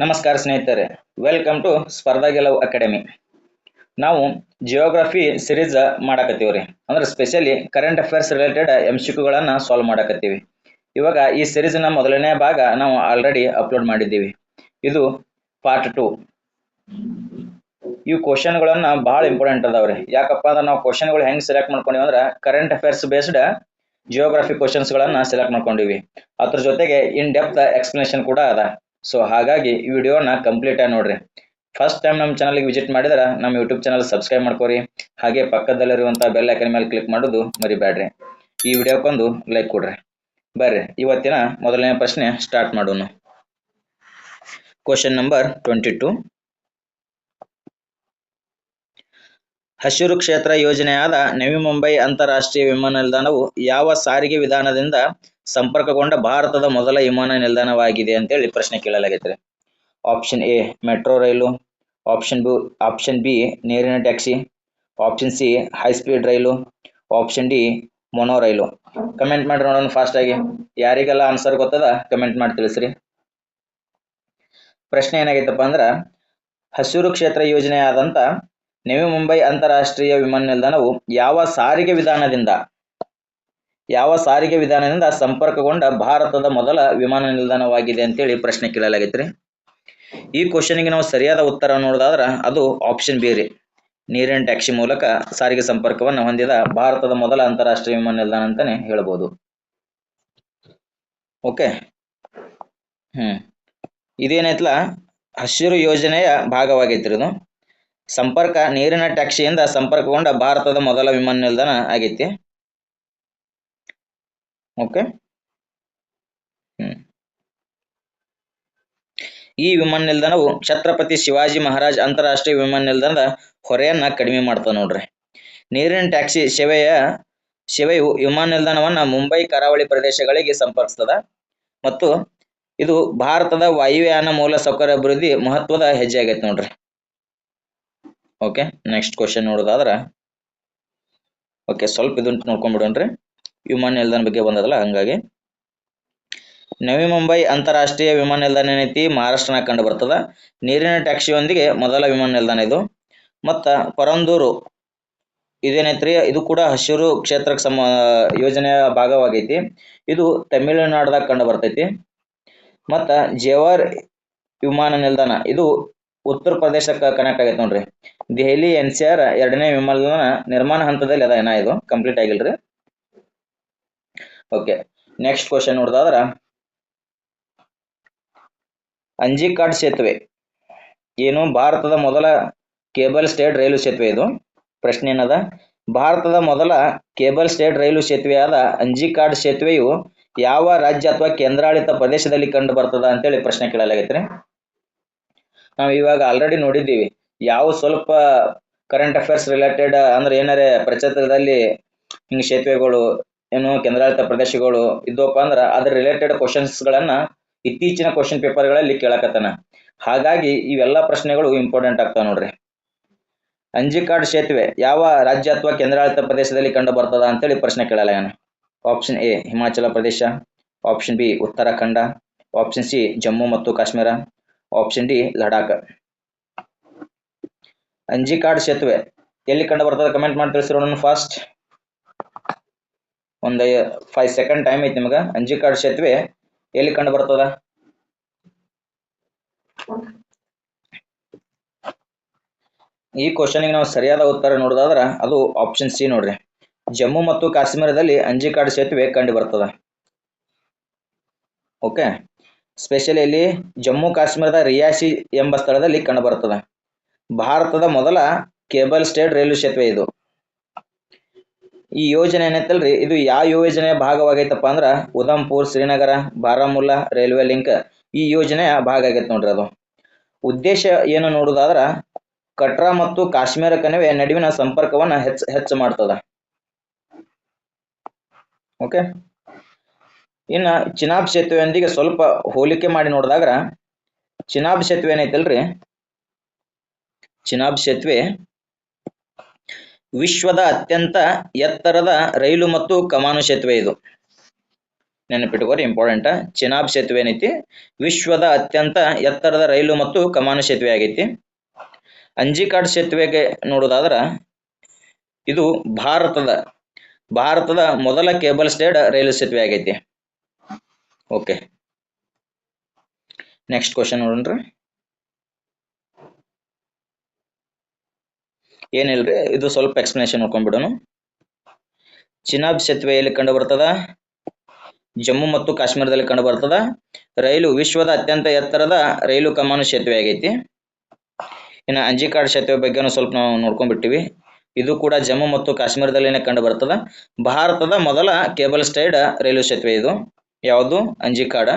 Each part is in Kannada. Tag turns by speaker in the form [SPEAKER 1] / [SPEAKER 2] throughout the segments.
[SPEAKER 1] ನಮಸ್ಕಾರ ಸ್ನೇಹಿತರೆ, ವೆಲ್ಕಮ್ ಟು ಸ್ಪರ್ಧಾ ಗೆಲುವು ಅಕಾಡೆಮಿ. ನಾವು ಜಿಯೋಗ್ರಫಿ ಸಿರೀಸ್ ಮಾಡಕತ್ತೀವ್ರಿ. ಅಂದ್ರೆ ಸ್ಪೆಷಲಿ ಕರೆಂಟ್ ಅಫೇರ್ಸ್ ರಿಲೇಟೆಡ್ MCQಗಳನ್ನು ಸಾಲ್ವ್ ಮಾಡಕತ್ತೀವಿ. ಇವಾಗ ಈ ಸಿರೀಸ್ನ ಮೊದಲನೇ ಭಾಗ ನಾವು ಆಲ್ರೆಡಿ ಅಪ್ಲೋಡ್ ಮಾಡಿದ್ದೀವಿ. ಇದು ಪಾರ್ಟ್ 2. ಈ ಕ್ವಶನ್ಗಳನ್ನ ಬಹಳ ಇಂಪಾರ್ಟೆಂಟ್ ಅದಾವ್ರಿ. ಯಾಕಪ್ಪ ಅಂದ್ರೆ ನಾವು ಕ್ವಶನ್ಗಳು ಹೆಂಗ್ ಸೆಲೆಕ್ಟ್ ಮಾಡ್ಕೊಂಡಿವಿ ಅಂದ್ರೆ ಕರೆಂಟ್ ಅಫೇರ್ಸ್ ಬೇಸ್ಡ್ ಜಿಯೋಗ್ರಫಿ ಕ್ವಶನ್ಸ್ಗಳನ್ನ ಸೆಲೆಕ್ಟ್ ಮಾಡ್ಕೊಂಡಿವಿ. ಅದ್ರ ಜೊತೆಗೆ ಇನ್ ಡೆಪ್ತ್ ಎಕ್ಸ್ಪ್ಲನೇಷನ್ ಕೂಡ ಅದ. ಸೊ ಹಾಗಾಗಿ ಈ ವಿಡಿಯೋನ ಕಂಪ್ಲೀಟ್ ಆಗಿ ನೋಡ್ರಿ. ಫಸ್ಟ್ ಟೈಮ್ ನಮ್ಮ ಚಾನಲ್ಗೆ ವಿಸಿಟ್ ಮಾಡಿದ್ರೆ ನಮ್ಮ ಯೂಟ್ಯೂಬ್ ಚಾನಲ್ ಸಬ್ಸ್ಕ್ರೈಬ್ ಮಾಡ್ಕೋರಿ. ಹಾಗೆ ಪಕ್ಕದಲ್ಲಿರುವಂಥ ಬೆಲ್ ಐಕನ್ ಮೇಲೆ ಕ್ಲಿಕ್ ಮಾಡೋದು ಮರಿಬೇಡ್ರಿ. ಈ ವಿಡಿಯೋಕ್ಕೊಂದು ಲೈಕ್ ಕೊಡ್ರಿ. ಬರ್ರಿ ಇವತ್ತಿನ ಮೊದಲನೇ ಪ್ರಶ್ನೆ ಸ್ಟಾರ್ಟ್ ಮಾಡೋಣ. Question number 22. ಹಸಿರು ಕ್ಷೇತ್ರ ಯೋಜನೆಯಾದ ನವಿ ಮುಂಬೈ ಅಂತಾರಾಷ್ಟ್ರೀಯ ವಿಮಾನ ನಿಲ್ದಾಣವು ಯಾವ ಸಾರಿಗೆ ವಿಧಾನದಿಂದ ಸಂಪರ್ಕಗೊಂಡ ಭಾರತದ ಮೊದಲ ವಿಮಾನ ನಿಲ್ದಾಣವಾಗಿದೆ ಅಂತೇಳಿ ಪ್ರಶ್ನೆ ಕೇಳಲಾಗೈತೆ. ಆಪ್ಷನ್ ಎ ಮೆಟ್ರೋ ರೈಲು, ಆಪ್ಷನ್ ಬಿ ನೀರಿನ taxi, option C high speed ರೈಲು, ಆಪ್ಷನ್ ಡಿ ಮೊನೋ ರೈಲು. ಕಮೆಂಟ್ ಮಾಡಿ ನೋಡೋಣ ಫಾಸ್ಟ್ ಆಗಿ. ಯಾರಿಗೆಲ್ಲ ಆನ್ಸರ್ ಗೊತ್ತದ ಕಮೆಂಟ್ ಮಾಡಿ ತಿಳಿಸ್ರಿ. ಪ್ರಶ್ನೆ ಏನಾಗೈತಪ್ಪ ಅಂದ್ರ ಹಸಿರು ಕ್ಷೇತ್ರ ಯೋಜನೆಯಾದಂತ ನವಿ ಮುಂಬೈ ಅಂತಾರಾಷ್ಟ್ರೀಯ ವಿಮಾನ ನಿಲ್ದಾಣವು ಯಾವ ಸಾರಿಗೆ ವಿಧಾನದಿಂದ ಸಂಪರ್ಕಗೊಂಡ ಭಾರತದ ಮೊದಲ ವಿಮಾನ ನಿಲ್ದಾಣವಾಗಿದೆ ಅಂತೇಳಿ ಪ್ರಶ್ನೆ ಕೇಳಲಾಗೈತ್ರಿ. ಈ ಕ್ವಶನ್ಗೆ ನಾವು ಸರಿಯಾದ ಉತ್ತರ ನೋಡೋದಾದ್ರೆ ಅದು ಆಪ್ಷನ್ ಬಿ ರೀ. ನೀರಿನ ಟ್ಯಾಕ್ಸಿ ಮೂಲಕ ಸಾರಿಗೆ ಸಂಪರ್ಕವನ್ನು ಹೊಂದಿದ ಭಾರತದ ಮೊದಲ ಅಂತಾರಾಷ್ಟ್ರೀಯ ವಿಮಾನ ನಿಲ್ದಾಣ ಅಂತಾನೆ ಹೇಳ್ಬೋದು. ಓಕೆ, ಇದೇನೈತಲ್ಲ ಹಸಿರು ಯೋಜನೆಯ ಭಾಗವಾಗೈತ್ರಿ. ಇದು ಸಂಪರ್ಕ ನೀರಿನ ಟ್ಯಾಕ್ಸಿಯಿಂದ ಸಂಪರ್ಕಗೊಂಡ ಭಾರತದ ಮೊದಲ ವಿಮಾನ ನಿಲ್ದಾಣ ಆಗೈತಿ. ಓಕೆ, ಈ ವಿಮಾನ ನಿಲ್ದಾಣವು ಛತ್ರಪತಿ ಶಿವಾಜಿ ಮಹಾರಾಜ್ ಅಂತಾರಾಷ್ಟ್ರೀಯ ವಿಮಾನ ನಿಲ್ದಾಣದ ಹೊರೆಯನ್ನ ಕಡಿಮೆ ಮಾಡ್ತದೆ ನೋಡ್ರಿ. ನೀರಿನ ಟ್ಯಾಕ್ಸಿ ಸೇವೆಯು ವಿಮಾನ ನಿಲ್ದಾಣವನ್ನ ಮುಂಬೈ ಕರಾವಳಿ ಪ್ರದೇಶಗಳಿಗೆ ಸಂಪರ್ಕಿಸ್ತದ ಮತ್ತು ಇದು ಭಾರತದ ವಾಯುಯಾನ ಮೂಲ ಸೌಕರ್ಯ ಅಭಿವೃದ್ಧಿ ಮಹತ್ವದ ಹೆಜ್ಜೆ ಆಗೈತೆ ನೋಡ್ರಿ. ಓಕೆ, ನೆಕ್ಸ್ಟ್ ಕ್ವಶನ್ ನೋಡೋದಾದ್ರ ಸ್ವಲ್ಪ ಇದನ್ನ ನೋಡ್ಕೊಂಡ್ಬಿಡೋಣ್ರಿ. ವಿಮಾನ ನಿಲ್ದಾಣ ಬಗ್ಗೆ ಬಂದದಲ್ಲ, ಹಂಗಾಗಿ ನವಿ ಮುಂಬೈ ಅಂತಾರಾಷ್ಟ್ರೀಯ ವಿಮಾನ ನಿಲ್ದಾಣ ಏನೈತಿ ಮಹಾರಾಷ್ಟ್ರನಾಗ ಕಂಡು ಬರ್ತದ. ನೀರಿನ ಟ್ಯಾಕ್ಸಿಯೊಂದಿಗೆ ಮೊದಲ ವಿಮಾನ ನಿಲ್ದಾಣ ಇದು. ಮತ್ತ ಪರಂದೂರು ಇದೇನೈತ್ರಿ, ಇದು ಕೂಡ ಹಸಿರು ಕ್ಷೇತ್ರಕ್ಕೆ ಯೋಜನೆಯ ಭಾಗವಾಗೈತಿ. ಇದು ತಮಿಳುನಾಡದಾಗ ಕಂಡು ಬರ್ತೈತಿ. ಮತ್ತ ಜೇವರ್ ವಿಮಾನ ನಿಲ್ದಾಣ ಇದು ಉತ್ತರ ಪ್ರದೇಶಕ್ಕೆ ಕನೆಕ್ಟ್ ಆಗೈತೆ ನೋಡ್ರಿ. ದೆಹಲಿ NCR ಎರಡನೇ ವಿಮಾನ ನಿಲ್ದಾಣ ನಿರ್ಮಾಣ ಹಂತದಲ್ಲಿ ಅದ, ಇದು ಕಂಪ್ಲೀಟ್ ಆಗಿಲ್ರಿ. ಓಕೆ, ನೆಕ್ಸ್ಟ್ ಕ್ವಶನ್ ನೋಡೋದಾದ್ರ ಅಂಜಿಕಾಡ್ ಸೇತುವೆ ಏನು ಭಾರತದ ಮೊದಲ ಕೇಬಲ್ ಸ್ಟೇಡ್ ರೈಲು ಸೇತುವೆ. ಇದು ಪ್ರಶ್ನೆ ಏನದ, ಭಾರತದ ಮೊದಲ ಕೇಬಲ್ ಸ್ಟೇಡ್ ರೈಲು ಸೇತುವೆಯಾದ ಅಂಜಿಕಾಡ್ ಸೇತುವೆಯು ಯಾವ ರಾಜ್ಯ ಅಥವಾ ಕೇಂದ್ರಾಡಳಿತ ಪ್ರದೇಶದಲ್ಲಿ ಕಂಡು ಬರ್ತದ ಅಂತೇಳಿ ಪ್ರಶ್ನೆ ಕೇಳಲಾಗೈತ್ರಿ. ನಾವು ಇವಾಗ ಆಲ್ರೆಡಿ ನೋಡಿದ್ದೀವಿ. ಯಾವ ಸ್ವಲ್ಪ ಕರೆಂಟ್ ಅಫೇರ್ಸ್ ರಿಲೇಟೆಡ್ ಅಂದ್ರೆ ಏನಾರೇ ಪ್ರಚಲಿತದಲ್ಲಿ ಹಿಂಗ್ ಸೇತುವೆಗಳು ಏನು ಕೇಂದ್ರಾಡಳಿತ ಪ್ರದೇಶಗಳು ಇದ್ದವಪ್ಪ ಅಂದ್ರೆ ಅದ್ರ ರಿಲೇಟೆಡ್ ಕ್ವಶನ್ಸ್ಗಳನ್ನ ಇತ್ತೀಚಿನ ಕ್ವಶನ್ ಪೇಪರ್ಗಳಲ್ಲಿ ಕೇಳಕತ್ತಾನ. ಹಾಗಾಗಿ ಇವೆಲ್ಲ ಪ್ರಶ್ನೆಗಳು ಇಂಪಾರ್ಟೆಂಟ್ ಆಗ್ತಾವ ನೋಡ್ರಿ. ಅಂಜಿಕಾಡ್ ಸೇತುವೆ ಯಾವ ರಾಜ್ಯ ಅಥವಾ ಕೇಂದ್ರಾಡಳಿತ ಪ್ರದೇಶದಲ್ಲಿ ಕಂಡು ಬರ್ತದ ಅಂತೇಳಿ ಪ್ರಶ್ನೆ ಕೇಳಲಾಗ್ಯಾನ. Option A Himachal Pradesh, option B Uttarakhand, option C Jammu ಮತ್ತು ಕಾಶ್ಮೀರ, ಆಪ್ಷನ್ ಡಿ ಲಡಾಖ್. ಅಂಜಿಕಾಡ್ ಸೇತುವೆ ಎಲ್ಲಿ ಕಂಡು ಬರ್ತದ ಕಮೆಂಟ್ ಮಾಡಿ ತಿಳಿಸಿರೋಣ ಫಾಸ್ಟ್. ಒಂದು 5 ಸೆಕೆಂಡ್ ಟೈಮ್ ಐತಿ ನಿಮ್ಗೆ. ಅಂಜಿಕಾಡ್ ಸೇತುವೆ ಎಲ್ಲಿ ಕಂಡು ಬರ್ತದ? ಈ ಕ್ವಶನ್ಗೆ ನಾವು ಸರಿಯಾದ ಉತ್ತರ ನೋಡೋದಾದ್ರ ಅದು ಆಪ್ಷನ್ ಸಿ ನೋಡ್ರಿ. ಜಮ್ಮು ಮತ್ತು ಕಾಶ್ಮೀರದಲ್ಲಿ ಅಂಜಿಕಾಡ್ ಸೇತುವೆ ಕಂಡು ಬರ್ತದ. ಓಕೆ, ಸ್ಪೆಷಲಿ ಇಲ್ಲಿ ಜಮ್ಮು ಕಾಶ್ಮೀರದ ರಿಯಾಸಿ ಎಂಬ ಸ್ಥಳದಲ್ಲಿ ಕಂಡು ಬರ್ತದ. ಭಾರತದ ಮೊದಲ ಕೇಬಲ್ ಸ್ಟೇಡ್ ರೈಲು ಸೇತುವೆ ಇದು. ಈ ಯೋಜನೆ ಏನೈತಲ್ರಿ, ಇದು ಯಾವ ಯೋಜನೆಯ ಭಾಗವಾಗೈತಪ್ಪ ಅಂದ್ರ ಉಧಂಪುರ್ ಶ್ರೀನಗರ ಬಾರಾಮುಲ್ಲಾ ರೈಲ್ವೆ ಲಿಂಕ್ ಈ ಯೋಜನೆಯ ಭಾಗ ಆಗೈತೆ ನೋಡ್ರಿ. ಅದು ಉದ್ದೇಶ ಏನು ನೋಡುದಾದ್ರ ಕಟ್ರಾ ಮತ್ತು ಕಾಶ್ಮೀರ ಕಣಿವೆ ನಡುವಿನ ಸಂಪರ್ಕವನ್ನ ಹೆಚ್ಚು ಮಾಡ್ತದ. ಓಕೆ, ಇನ್ನ ಚಿನಾಬ್ ಸೇತುವೆಯೊಂದಿಗೆ ಸ್ವಲ್ಪ ಹೋಲಿಕೆ ಮಾಡಿ ನೋಡಿದಾಗ ಚಿನಾಬ್ ಸೇತುವೆ ಏನೈತಲ್ರಿ, ಚಿನಾಬ್ ಸೇತುವೆ ವಿಶ್ವದ ಅತ್ಯಂತ ಎತ್ತರದ ರೈಲು ಮತ್ತು ಕಮಾನು ಸೇತುವೆ ಇದು. ನೆನಪಿಟ್ಕೋರಿ, ಇಂಪಾರ್ಟೆಂಟ್. ಚಿನಾಬ್ ಸೇತುವೆ ಏನೈತಿ ವಿಶ್ವದ ಅತ್ಯಂತ ಎತ್ತರದ ರೈಲು ಮತ್ತು ಕಮಾನು ಸೇತುವೆ ಆಗೈತಿ. ಅಂಜಿಕಾಡ್ ಸೇತುವೆಗೆ ನೋಡೋದಾದ್ರ ಇದು ಭಾರತದ ಮೊದಲ ಕೇಬಲ್ ಸ್ಟೇಡ್ ರೈಲು ಸೇತುವೆ ಆಗೈತಿ. ಓಕೆ, ನೆಕ್ಸ್ಟ್ ಕ್ವಶನ್ ನೋಡ್ರಿ. ಏನಿಲ್ರಿ, ಇದು ಸ್ವಲ್ಪ ಎಕ್ಸ್ಪ್ಲನೇಷನ್ ನೋಡ್ಕೊಂಡ್ಬಿಡೋಣ. ಚಿನಾಬ್ ಸೇತುವೆ ಎಲ್ಲಿ ಕಂಡು ಬರ್ತದ? ಜಮ್ಮು ಮತ್ತು ಕಾಶ್ಮೀರದಲ್ಲಿ ಕಂಡು ಬರ್ತದ. ರೈಲು ವಿಶ್ವದ ಅತ್ಯಂತ ಎತ್ತರದ ರೈಲು ಕಮಾನು ಸೇತುವೆ ಆಗೈತಿ. ಇನ್ನು ಅಂಜಿಕಾಡ್ ಸೇತುವೆ ಬಗ್ಗೆ ಸ್ವಲ್ಪ ನಾವು ನೋಡ್ಕೊಂಡ್ಬಿಟ್ಟಿವಿ. ಇದು ಕೂಡ ಜಮ್ಮು ಮತ್ತು ಕಾಶ್ಮೀರದಲ್ಲಿನೇ ಕಂಡು ಬರ್ತದ. ಭಾರತದ ಮೊದಲ ಕೇಬಲ್ ಸ್ಟೈಡ್ ರೈಲು ಸೇತುವೆ ಇದು. ಯಾವುದು? ಅಂಜಿಕಾಡ.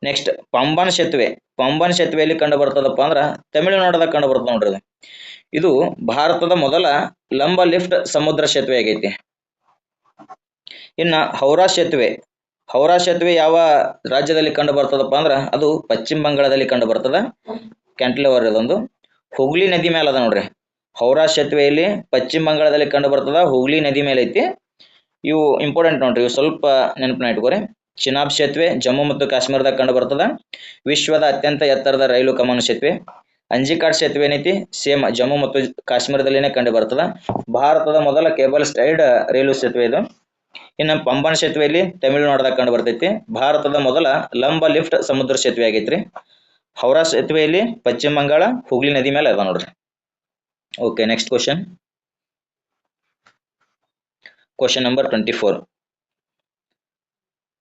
[SPEAKER 1] ನೆಕ್ಸ್ಟ್ ಪಂಬನ್ ಸೇತುವೆ. ಪಂಬನ್ ಸೇತುವೆಯಲ್ಲಿ ಕಂಡು ಬರ್ತದಪ್ಪ ಅಂದ್ರ ತಮಿಳುನಾಡದಾಗ ಕಂಡು ಬರ್ತದ ನೋಡ್ರಿ. ಇದು ಭಾರತದ ಮೊದಲ ಲಂಬ ಲಿಫ್ಟ್ ಸಮುದ್ರ ಸೇತುವೆ ಆಗೈತಿ. ಇನ್ನ ಹೌರಾ ಸೇತುವೆ ಯಾವ ರಾಜ್ಯದಲ್ಲಿ ಕಂಡು ಬರ್ತದಪ್ಪ ಅಂದ್ರ ಅದು ಪಶ್ಚಿಮ ಬಂಗಾಳದಲ್ಲಿ ಕಂಡು ಬರ್ತದ. ಕ್ಯಾಂಟಿಲಿವರ್ ಇದೊಂದು ಹುಗ್ಲಿ ನದಿ ಮೇಲೆ ಅದ ನೋಡ್ರಿ. ಹೌರಾ ಸೇತುವೆಯಲ್ಲಿ ಪಶ್ಚಿಮ ಬಂಗಾಳದಲ್ಲಿ ಕಂಡು ಬರ್ತದ, ಹುಗ್ಲಿ ನದಿ ಮೇಲೆ ಐತಿ. ಇವು ಇಂಪಾರ್ಟೆಂಟ್ ನೋಡ್ರಿ, ಇವು ಸ್ವಲ್ಪ ನೆನಪಿನ ಇಟ್ಕೋರಿ. ಚಿನಾಬ್ ಸೇತುವೆ ಜಮ್ಮು ಮತ್ತು ಕಾಶ್ಮೀರದಾಗ ಕಂಡು ಬರ್ತದ, ವಿಶ್ವದ ಅತ್ಯಂತ ಎತ್ತರದ ರೈಲು ಕಮಾನು ಸೇತುವೆ. ಅಂಜಿಕಾಡ್ ಸೇತುವೆ ಏನೈತಿ ಸೇಮ್ ಜಮ್ಮು ಮತ್ತು ಕಾಶ್ಮೀರದಲ್ಲಿನೇ ಕಂಡು ಬರ್ತದ, ಭಾರತದ ಮೊದಲ ಕೇಬಲ್ ಸ್ಟೈಡ್ ರೈಲು ಸೇತುವೆ ಇದು. ಇನ್ನು ಪಂಬನ್ ಸೇತುವೆಯಲ್ಲಿ ತಮಿಳುನಾಡದಾಗ ಕಂಡು ಬರ್ತೈತಿ, ಭಾರತದ ಮೊದಲ ಲಂಬ ಲಿಫ್ಟ್ ಸಮುದ್ರ ಸೇತುವೆ ಆಗೈತ್ರಿ. ಹೌರಾ ಸೇತುವೆಯಲ್ಲಿ ಪಶ್ಚಿಮ ಬಂಗಾಳ ಹುಗ್ಲಿ ನದಿ ಮೇಲೆ ಅದ ನೋಡ್ರಿ. Okay, next question number 24.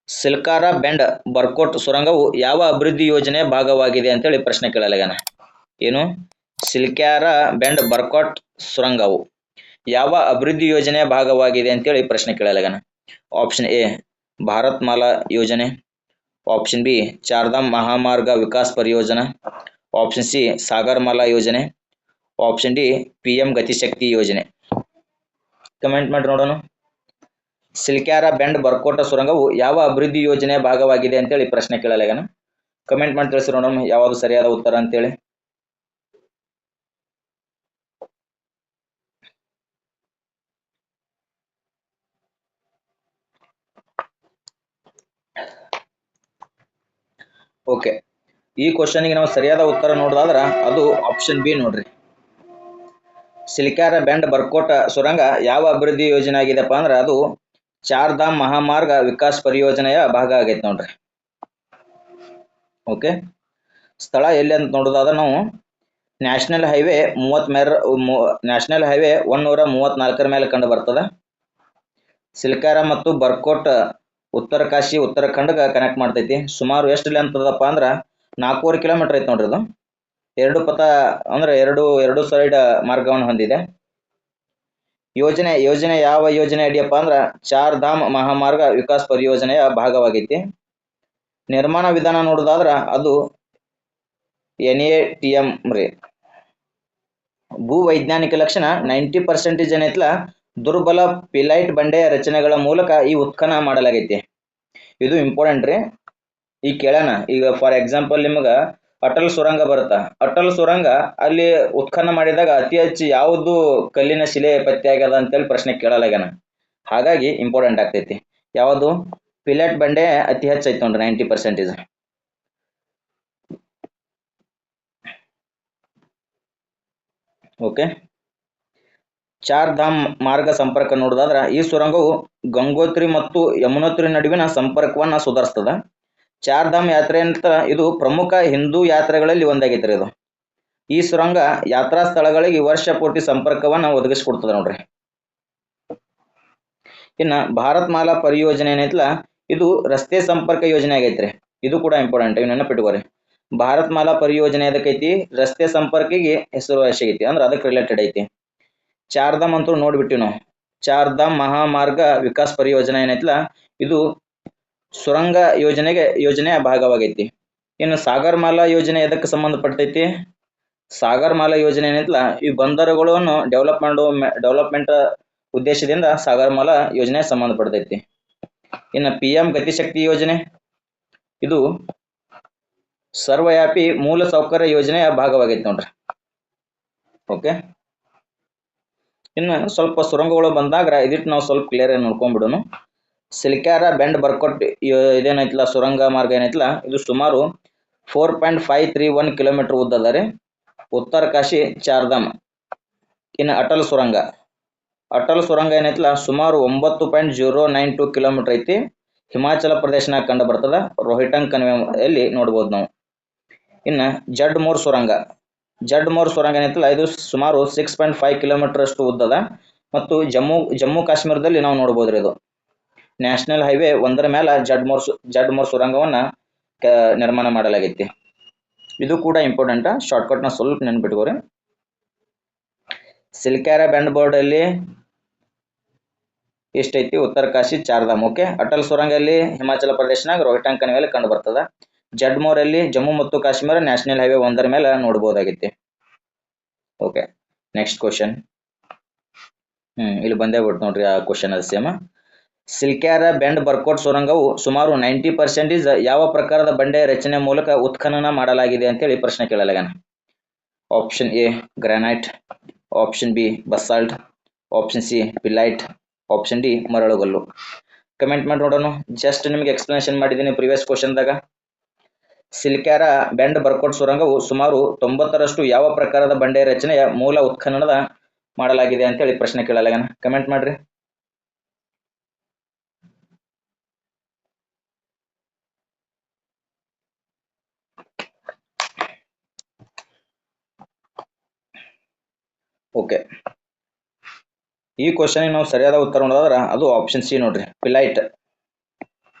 [SPEAKER 1] Silkyara bend Barkot ಸುರಂಗವು ಯಾವ ಅಭಿವೃದ್ಧಿ ಯೋಜನೆಯ ಭಾಗವಾಗಿದೆ ಅಂತೇಳಿ ಪ್ರಶ್ನೆ ಕೇಳಲಾಗ್ಯಾನ. ಏನು? ಸಿಲ್ಕ್ಯಾರ ಬೆಂಡ್ ಬರ್ಕೋಟ್ ಸುರಂಗವು ಯಾವ ಅಭಿವೃದ್ಧಿ ಯೋಜನೆಯ ಭಾಗವಾಗಿದೆ ಅಂತೇಳಿ ಪ್ರಶ್ನೆ ಕೇಳಲಾಗ್ಯಾನ. ಆಪ್ಷನ್ ಎ ಭಾರತ್ ಮಾಲಾ ಯೋಜನೆ, option B Chardham Mahamarg Vikas Pariyojana, option C Sagar Mala ಯೋಜನೆ, ಆಪ್ಷನ್ ಡಿ PM ಗತಿಶಕ್ತಿ ಯೋಜನೆ. ಕಮೆಂಟ್ ಮಾಡಿ ನೋಡೋಣ. ಸಿಲ್ಕ್ಯಾರ ಬೆಂಡ್ ಬರ್ಕೋಟ ಸುರಂಗವು ಯಾವ ಅಭಿವೃದ್ಧಿ ಯೋಜನೆಯ ಭಾಗವಾಗಿದೆ ಅಂತೇಳಿ ಪ್ರಶ್ನೆ ಕೇಳಲಾಗ್ಯಾನ. ಕಮೆಂಟ್ ಮಾಡಿ ತಿಳಿಸಿ ನೋಡೋಣ ಯಾವುದು ಸರಿಯಾದ ಉತ್ತರ ಅಂತೇಳಿ. ಓಕೆ, ಈ ಕ್ವಶನ್ಗೆ ನಾವು ಸರಿಯಾದ ಉತ್ತರ ನೋಡೋದಾದ್ರ ಅದು ಆಪ್ಷನ್ ಬಿ ನೋಡ್ರಿ. ಸಿಲ್ಕ್ಯಾರ ಬೆಂಡ್ ಬರ್ಕೋಟ ಸುರಂಗ ಯಾವ ಅಭಿವೃದ್ಧಿ ಯೋಜನೆ ಆಗಿದೆಪ್ಪ ಅಂದ್ರೆ ಅದು ಚಾರ್ಧಾಮ್ ಮಹಾಮಾರ್ಗ ವಿಕಾಸ್ ಪರಿಯೋಜನೆಯ ಭಾಗ ಆಗೈತೆ ನೋಡ್ರಿ. ಓಕೆ, ಸ್ಥಳ ಎಲ್ಲಿ ಅಂತ ನೋಡೋದಾದ್ರೆ ನಾವು ನ್ಯಾಷನಲ್ ಹೈವೇ 134 ಮೇಲೆ ಕಂಡು ಬರ್ತದ. ಸಿಲ್ಕ್ಯಾರ ಮತ್ತು ಬರ್ಕೋಟ್ ಉತ್ತರ ಕಾಶಿ ಉತ್ತರಾಖಂಡ್ಗೆ ಕನೆಕ್ಟ್ ಮಾಡ್ತೈತಿ. ಸುಮಾರು ಎಷ್ಟು ಲೆಂತ್ ಅದಪ್ಪ ಅಂದ್ರೆ 4.5 ಕಿಲೋಮೀಟರ್ ಐತೆ ನೋಡ್ರಿ. ಅದು ಎರಡು ಪಥ ಅಂದ್ರೆ ಎರಡು ಸೈಡ್ ಮಾರ್ಗವನ್ನು ಹೊಂದಿದೆ. ಯೋಜನೆ ಯಾವ ಯೋಜನೆ ಅಡಿಯಪ್ಪ ಅಂದ್ರ ಚಾರ್ಧಾಮ್ ಮಹಾಮಾರ್ಗ ವಿಕಾಸ್ ಪರಿಯೋಜನೆಯ ಭಾಗವಾಗೈತಿ. ನಿರ್ಮಾಣ ವಿಧಾನ ನೋಡೋದಾದ್ರ ಅದು NATM ರೀ. ಭೂ ವೈಜ್ಞಾನಿಕ ಲಕ್ಷಣ 90% ಏನೈತ್ಲ ದುರ್ಬಲ ಪಿಲೈಟ್ ಬಂಡೆಯ ರಚನೆಗಳ ಮೂಲಕ ಈ ಉತ್ಖನನ ಮಾಡಲಾಗೈತಿ. ಇದು ಇಂಪಾರ್ಟೆಂಟ್ ರೀ. ಈಗ ಕೇಳೋಣ, ಈಗ ಫಾರ್ ಎಕ್ಸಾಂಪಲ್ ನಿಮಗ ಅಟಲ್ ಸುರಂಗ ಬರುತ್ತಾ, ಅಟಲ್ ಸುರಂಗ ಅಲ್ಲಿ ಉತ್ಖನನ ಮಾಡಿದಾಗ ಅತಿ ಹೆಚ್ಚು ಯಾವುದು ಕಲ್ಲಿನ ಶಿಲೆ ಪತ್ತೆ ಆಗ್ಯದ ಅಂತೇಳಿ ಪ್ರಶ್ನೆ ಕೇಳಲಾಗ್ಯಾನ. ಹಾಗಾಗಿ ಇಂಪಾರ್ಟೆಂಟ್ ಆಗ್ತೈತಿ. ಯಾವುದು? ಪಿಲೆಟ್ ಬಂಡೆ ಅತಿ ಹೆಚ್ಚು ಐತಿ ನೋಡ್ರಿ, 90%. ಓಕೆ, ಚಾರ್ಧಾಮ್ ಮಾರ್ಗ ಸಂಪರ್ಕ ನೋಡೋದಾದ್ರ ಈ ಸುರಂಗವು ಗಂಗೋತ್ರಿ ಮತ್ತು ಯಮುನೋತ್ರಿ ನಡುವಿನ ಸಂಪರ್ಕವನ್ನ ಸುಧಾರಿಸ್ತದ. ಚಾರ್ಧಾಮ್ ಯಾತ್ರೆ ಅಂತ ಇದು ಪ್ರಮುಖ ಹಿಂದೂ ಯಾತ್ರೆಗಳಲ್ಲಿ ಒಂದಾಗೈತ್ರಿ. ಇದು ಈ ಸುರಂಗ ಯಾತ್ರಾ ಸ್ಥಳಗಳಿಗೆ ವರ್ಷಪೂರ್ತಿ ಸಂಪರ್ಕವನ್ನ ಒದಗಿಸ್ಕೊಡ್ತದ ನೋಡ್ರಿ. ಇನ್ನ ಭಾರತ್ ಮಾಲಾ ಪರಿಯೋಜನೆ ಏನೈತ್ಲ ಇದು ರಸ್ತೆ ಸಂಪರ್ಕ ಯೋಜನೆ ಆಗೈತ್ರಿ. ಇದು ಕೂಡ ಇಂಪಾರ್ಟೆಂಟ್, ಇವ್ ನೆನಪಿಟ್ಕೋರಿ. ಭಾರತ್ ಮಾಲಾ ಪರಿಯೋಜನೆ ಎದಕ್ಕೈತಿ? ರಸ್ತೆ ಸಂಪರ್ಕಿಗೆ ಹೆಸರುವಾಸಿ ಐತಿ, ಅಂದ್ರೆ ಅದಕ್ಕೆ ರಿಲೇಟೆಡ್ ಐತಿ. ಚಾರ್ಧಾಮ್ ಅಂತೂ ನೋಡ್ಬಿಟ್ಟಿವಿ ನಾವು. ಚಾರ್ಧಾಮ್ ಮಹಾಮಾರ್ಗ ವಿಕಾಸ್ ಪರಿಯೋಜನೆ ಏನೈತ್ಲ ಇದು ಸುರಂಗ ಯೋಜನೆಯ ಭಾಗವಾಗೈತಿ. ಇನ್ನು ಸಾಗರ್ ಮಾಲಾ ಯೋಜನೆ ಎದಕ್ಕೆ ಸಂಬಂಧಪಟ್ಟೈತಿ? ಸಾಗರ್ ಮಾಲಾ ಯೋಜನೆ ಏನೈತ್ಲ ಈ ಬಂದರುಗಳನ್ನು ಡೆವಲಪ್ಮೆಂಟ್ ಉದ್ದೇಶದಿಂದ ಸಾಗರ್ ಮಾಲಾ ಯೋಜನೆ ಸಂಬಂಧಪಡ್ತೈತಿ. ಇನ್ನು PM ಗತಿಶಕ್ತಿ ಯೋಜನೆ ಇದು ಸರ್ವವ್ಯಾಪಿ ಮೂಲ ಸೌಕರ್ಯ ಯೋಜನೆಯ ಭಾಗವಾಗೈತಿ ನೋಡ್ರಿ. ಓಕೆ, ಇನ್ನು ಸ್ವಲ್ಪ ಸುರಂಗಗಳು ಬಂದಾಗ ಇದಿಟ್ಟು ನಾವು ಸ್ವಲ್ಪ ಕ್ಲಿಯರ್ ಆಗಿ ನೋಡ್ಕೊಂಡ್ಬಿಡೋಣ. ಸಿಲ್ಕ್ಯಾರ ಬೆಂಡ್ ಬರ್ಕೋಟ್ ಇದೇನೈತಲ್ಲ ಸುರಂಗ ಮಾರ್ಗ ಏನೈತಲ್ಲ ಇದು ಸುಮಾರು 4.531 ಕಿಲೋಮೀಟರ್ ಉದ್ದದ ರೀ. ಉತ್ತರ ಕಾಶಿ ಚಾರ್ಧಾಮ್. ಇನ್ನು ಅಟಲ್ ಸುರಂಗ ಏನೈತಲ್ಲ ಸುಮಾರು 9.092 ಕಿಲೋಮೀಟರ್ ಐತಿ. ಹಿಮಾಚಲ ಪ್ರದೇಶನಾಗ ಕಂಡು ಬರ್ತದ, ರೋಹಿಟಂಗ್ ಕಣಿವೆಯಲ್ಲಿ ನೋಡ್ಬೋದು ನಾವು. ಇನ್ನು ಜಡ್ಮೋರ್ ಸುರಂಗ ಏನೈತಲ್ಲ ಇದು ಸುಮಾರು 6.5 ಕಿಲೋಮೀಟರ್ ಅಷ್ಟು ಉದ್ದದ ಮತ್ತು ಜಮ್ಮು ಕಾಶ್ಮೀರದಲ್ಲಿ ನಾವು ನೋಡ್ಬೋದ್ರಿ. ಇದು ನ್ಯಾಷನಲ್ ಹೈವೇ 1 ಮೇಲೆ ಜಡ್ಮೋರ್ ಸುರಂಗವನ್ನ ನಿರ್ಮಾಣ ಮಾಡಲಾಗೈತಿ. ಇದು ಕೂಡ ಇಂಪಾರ್ಟೆಂಟ್, ಶಾರ್ಟ್ಕಟ್ ನ ಸ್ವಲ್ಪ ನೆನ್ಪಿಟ್ಕೋರಿ. ಸಿಲ್ಕ್ಯಾರ ಬೆಂಡ್ ಬೋರ್ಡ್ ಅಲ್ಲಿ ಎಷ್ಟೈತಿ? ಉತ್ತರ ಕಾಶಿ ಚಾರ್ಧಾಮ್. ಓಕೆ. ಅಟಲ್ ಸುರಂಗ ಅಲ್ಲಿ ಹಿಮಾಚಲ ಪ್ರದೇಶನಾಗ ರೋಹ್ಟಂಗ್ ಕಣಿವೆಯಲ್ಲಿ ಕಂಡು ಬರ್ತದ. ಜಡ್ಮೋರ್ ಅಲ್ಲಿ ಜಮ್ಮು ಮತ್ತು ಕಾಶ್ಮೀರ ನ್ಯಾಷನಲ್ ಹೈವೇ 1 ಮೇಲೆ ನೋಡಬಹುದಾಗೈತಿ. Okay, next question. ಇಲ್ಲಿ ಬಂದೇ ಬಿಡ್ತು ನೋಡ್ರಿ ಆ ಕ್ವಶನ್. ಅದು ಸೇಮ್. ಸಿಲ್ಕ್ಯಾರ ಬೆಂಡ್ ಬರ್ಕೋಟ್ ಸುರಂಗವು ಸುಮಾರು 90% ಯಾವ ಪ್ರಕಾರದ ಬಂಡೆಯ ರಚನೆ ಮೂಲಕ ಉತ್ಖನನ ಮಾಡಲಾಗಿದೆ ಅಂತೇಳಿ ಪ್ರಶ್ನೆ ಕೇಳಲಾಗ್ಯಾನ. Option A granite, option B basalt, option C phyllite, option D ಮರಳುಗಲ್ಲು. ಕಮೆಂಟ್ ಮಾಡಿ ನೋಡೋಣ. ಜಸ್ಟ್ ನಿಮಗೆ ಎಕ್ಸ್ಪ್ಲನೇಷನ್ ಮಾಡಿದ್ದೀನಿ ಪ್ರಿವಿಯಸ್ ಕ್ವಶನ್ದಾಗ. ಸಿಲ್ಕ್ಯಾರ ಬೆಂಡ್ ಬರ್ಕೋಟ್ ಸುರಂಗವು ಸುಮಾರು 90% ಯಾವ ಪ್ರಕಾರದ ಬಂಡೆಯ ರಚನೆಯ ಮೂಲ ಉತ್ಖನನದ ಮಾಡಲಾಗಿದೆ ಅಂತೇಳಿ ಪ್ರಶ್ನೆ ಕೇಳಲಾಗ್ಯಾನ. ಕಮೆಂಟ್ ಮಾಡ್ರಿ. ಓಕೆ, ಈ ಕ್ವಶನ್ ನಾವು ಸರಿಯಾದ ಉತ್ತರ ನೋಡೋದ್ರ ಅದು ಆಪ್ಷನ್ ಸಿ ನೋಡ್ರಿ, ಪಿಲೈಟ್.